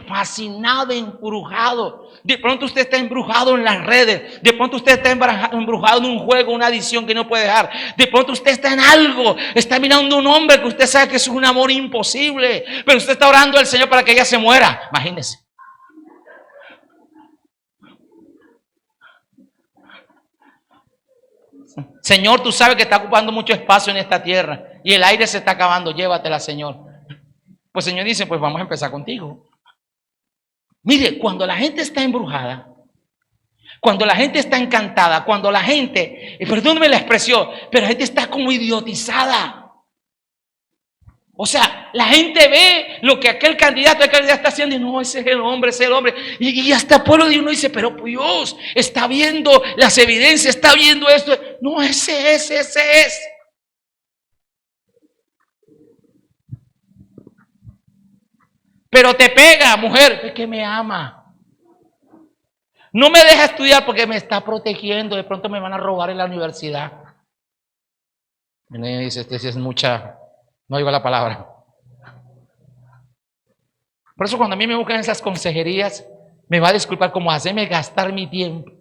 fascinado, embrujado. De pronto usted está embrujado en las redes. De pronto usted está embrujado en un juego, una adicción que no puede dejar. De pronto usted está en algo. Está mirando a un hombre que usted sabe que es un amor imposible. Pero usted está orando al Señor para que ella se muera. Imagínese. Señor, tú sabes que está ocupando mucho espacio en esta tierra. Y el aire se está acabando. Llévatela, Señor. Pues el Señor dice, pues vamos a empezar contigo. Mire, cuando la gente está embrujada, cuando la gente está encantada, cuando la gente, perdóneme la expresión, pero la gente está como idiotizada. O sea, la gente ve lo que aquel candidato está haciendo y no, ese es el hombre, ese es el hombre. Y hasta el pueblo de uno dice, pero Dios está viendo las evidencias, está viendo esto. No, ese es. Pero te pega, mujer, es que me ama. No me deja estudiar porque me está protegiendo. De pronto me van a robar en la universidad. Y me dice, este sí es mucha, no digo la palabra. Por eso cuando a mí me buscan esas consejerías, me va a disculpar como hacerme gastar mi tiempo.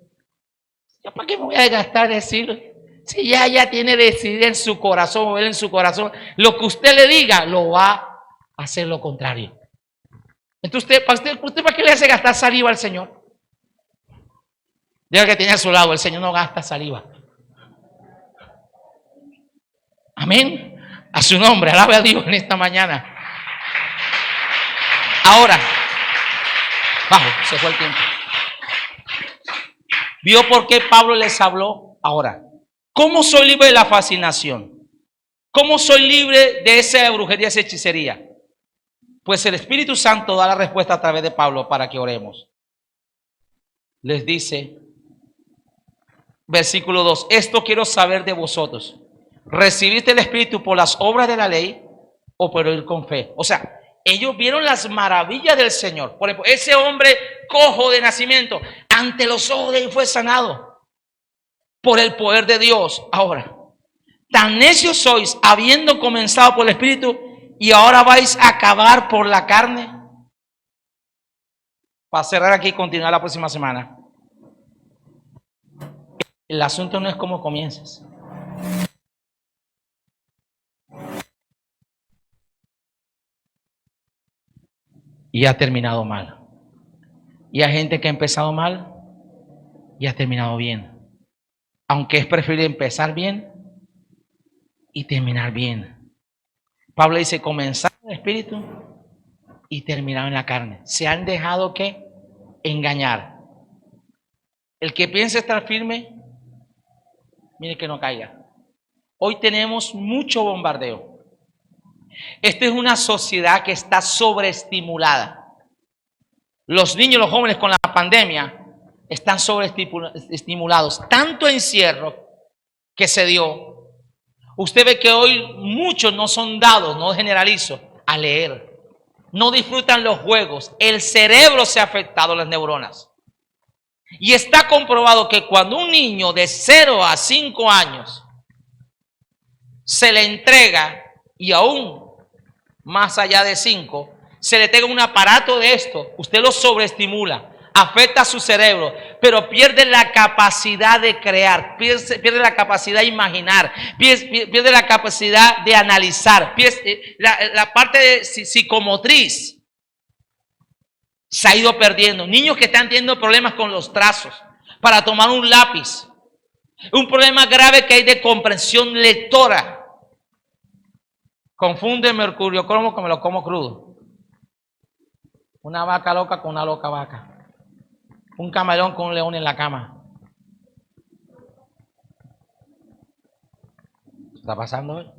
¿Yo para qué me voy a gastar decir? Si ya tiene decidido en su corazón, él en su corazón, lo que usted le diga, lo va a hacer lo contrario. Entonces, ¿usted para qué le hace gastar saliva al Señor? Diga que tiene a su lado, el Señor no gasta saliva. Amén. A su nombre, alabe a Dios en esta mañana. Ahora, bajo, se fue el tiempo. ¿Vio por qué Pablo les habló? Ahora, ¿cómo soy libre de la fascinación? ¿Cómo soy libre de esa brujería, esa hechicería? Pues el Espíritu Santo da la respuesta a través de Pablo para que oremos. Les dice, versículo 2, esto quiero saber de vosotros. ¿Recibiste el Espíritu por las obras de la ley o por ir con fe? O sea, ellos vieron las maravillas del Señor. Por ejemplo, ese hombre cojo de nacimiento, ante los ojos de él fue sanado por el poder de Dios. Ahora, tan necios sois, habiendo comenzado por el Espíritu, y ahora vais a acabar por la carne. Para cerrar aquí y continuar la próxima semana. El asunto no es cómo comienzas. Y ha terminado mal. Y hay gente que ha empezado mal y ha terminado bien. Aunque es preferible empezar bien y terminar bien. Pablo dice, comenzar en el espíritu y terminar en la carne. Se han dejado ¿qué? Engañar. El que piensa estar firme, mire que no caiga. Hoy tenemos mucho bombardeo. Esta es una sociedad que está sobreestimulada. Los niños, los jóvenes con la pandemia están sobreestimulados. Tanto encierro que se dio. Usted ve que hoy muchos no son dados, no generalizo, a leer. No disfrutan los juegos. El cerebro se ha afectado, las neuronas. Y está comprobado que cuando un niño de 0 a 5 años se le entrega, y aún más allá de 5, se le entrega un aparato de esto, usted lo sobreestimula, afecta su cerebro, pero pierde la capacidad de crear, pierde la capacidad de imaginar, pierde la capacidad de analizar, pierde la parte psicomotriz se ha ido perdiendo. Niños que están teniendo problemas con los trazos para tomar un lápiz, un problema grave que hay de comprensión lectora. Confunde mercurio cromo que me lo como crudo. Una vaca loca con una loca vaca. Un camaleón con un león en la cama. ¿Qué está pasando hoy?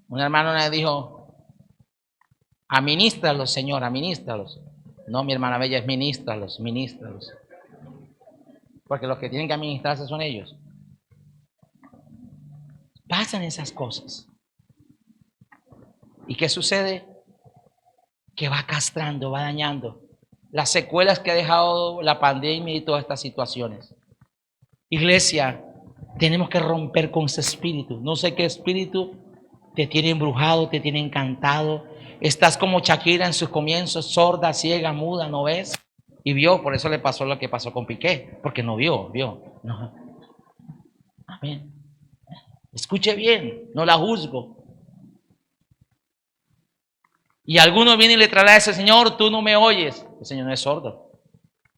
Un hermano me dijo, administralos, Señor, administralos. No, mi hermana bella, es ministralos, ministralos. Porque los que tienen que administrarse son ellos. Pasan esas cosas. ¿Y qué sucede? Que va castrando, va dañando las secuelas que ha dejado la pandemia y todas estas situaciones. Iglesia, tenemos que romper con ese espíritu. No sé qué espíritu te tiene embrujado, te tiene encantado. Estás como Shakira en sus comienzos, sorda, ciega, muda, no ves. Y vio, por eso le pasó lo que pasó con Piqué, porque no vio. No. Amén. Escuche bien, no la juzgo. Y alguno viene y le trae a ese Señor, tú no me oyes. El Señor no es sordo.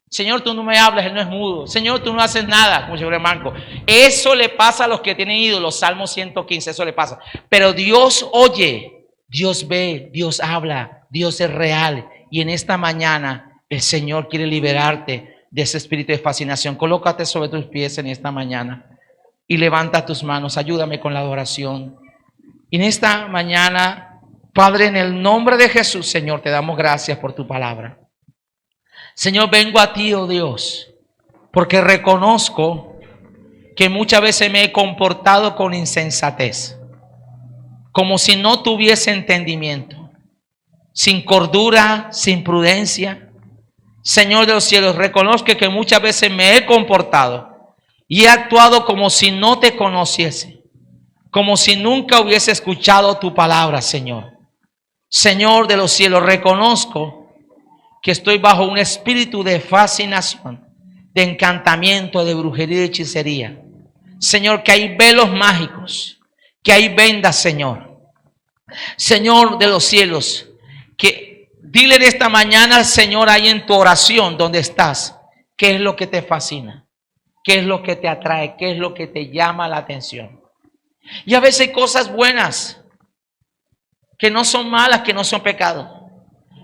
Señor, tú no me hablas, Él no es mudo. Señor, tú no haces nada, como si fuera manco. Eso le pasa a los que tienen ídolos, Salmo 115, eso le pasa. Pero Dios oye, Dios ve, Dios habla, Dios es real. Y en esta mañana el Señor quiere liberarte de ese espíritu de fascinación. Colócate sobre tus pies en esta mañana y levanta tus manos. Ayúdame con la adoración. Y en esta mañana, Padre, en el nombre de Jesús, Señor, te damos gracias por tu palabra. Señor, vengo a ti, oh Dios, porque reconozco que muchas veces me he comportado con insensatez, como si no tuviese entendimiento, sin cordura, sin prudencia. Señor de los cielos, reconozco que muchas veces me he comportado y he actuado como si no te conociese, como si nunca hubiese escuchado tu palabra, Señor. Señor de los cielos, reconozco que estoy bajo un espíritu de fascinación, de encantamiento, de brujería y de hechicería. Señor, que hay velos mágicos, que hay vendas, Señor. Señor de los cielos, que dile en esta mañana al Señor ahí en tu oración donde estás, qué es lo que te fascina, qué es lo que te atrae, qué es lo que te llama la atención. Y a veces hay cosas buenas, que no son malas, que no son pecados.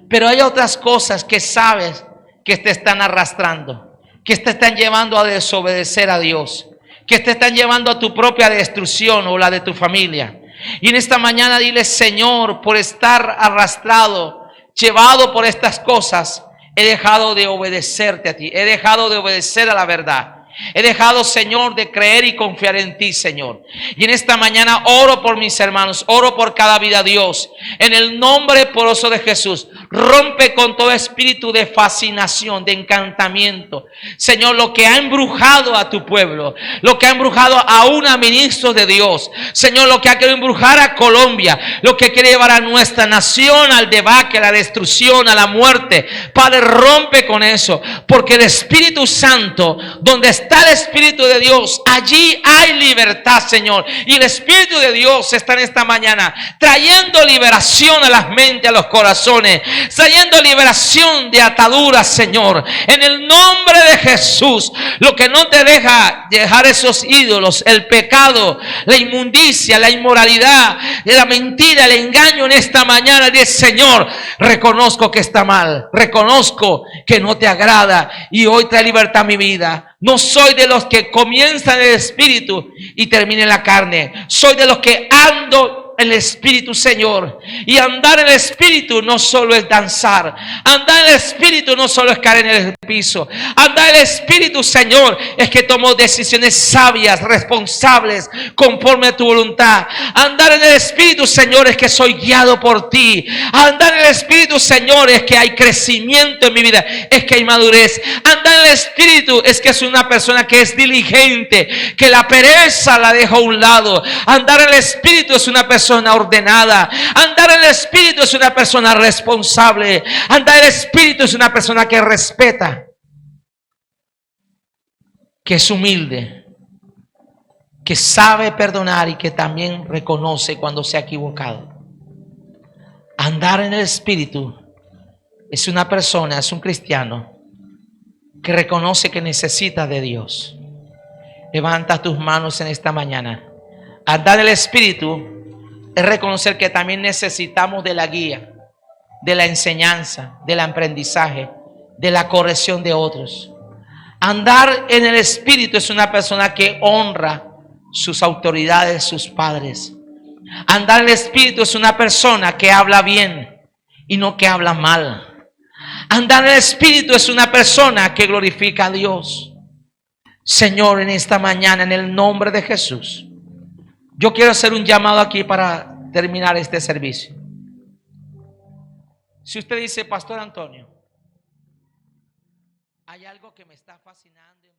Pero hay otras cosas que sabes que te están arrastrando, que te están llevando a desobedecer a Dios, que te están llevando a tu propia destrucción o la de tu familia. Y en esta mañana dile, Señor, por estar arrastrado, llevado por estas cosas, he dejado de obedecerte a ti, he dejado de obedecer a la verdad. He dejado, Señor, de creer y confiar en ti, Señor. Y en esta mañana oro por mis hermanos, oro por cada vida, Dios. En el nombre poderoso de Jesús, rompe con todo espíritu de fascinación, de encantamiento. Señor, lo que ha embrujado a tu pueblo, lo que ha embrujado aún a ministros de Dios. Señor, lo que ha querido embrujar a Colombia, lo que quiere llevar a nuestra nación al debacle, a la destrucción, a la muerte. Padre, rompe con eso, porque el Espíritu Santo, donde está el Espíritu de Dios, allí hay libertad, Señor. Y el Espíritu de Dios está en esta mañana trayendo liberación a las mentes, a los corazones, trayendo liberación de ataduras, Señor. En el nombre de Jesús, lo que no te deja dejar esos ídolos, el pecado, la inmundicia, la inmoralidad, la mentira, el engaño en esta mañana, dice, Señor, reconozco que está mal, reconozco que no te agrada y hoy trae libertad a mi vida. No soy de los que comienzan en el espíritu y terminan en la carne. Soy de los que ando en el Espíritu, Señor. Y andar en el Espíritu no solo es danzar. Andar en el Espíritu no solo es caer en el piso. Andar en el Espíritu, Señor, es que tomo decisiones sabias, responsables, conforme a tu voluntad. Andar en el Espíritu, Señor, es que soy guiado por ti. Andar en el Espíritu, Señor, es que hay crecimiento en mi vida, es que hay madurez. Andar en el Espíritu es que es una persona que es diligente, que la pereza la deja a un lado. Andar en el Espíritu es una persona ordenada. Andar en el Espíritu es una persona responsable. Andar en el Espíritu es una persona que respeta, que es humilde, que sabe perdonar y que también reconoce cuando se ha equivocado. Andar en el Espíritu es una persona, es un cristiano que reconoce que necesita de Dios. Levanta tus manos en esta mañana. Andar en el Espíritu es reconocer que también necesitamos de la guía, de la enseñanza, del aprendizaje, de la corrección de otros. Andar en el Espíritu es una persona que honra sus autoridades, sus padres. Andar en el Espíritu es una persona que habla bien y no que habla mal. Andar en el Espíritu es una persona que glorifica a Dios. Señor, en esta mañana, en el nombre de Jesús, yo quiero hacer un llamado aquí para terminar este servicio. Si usted dice, Pastor Antonio, hay algo que me está fascinando en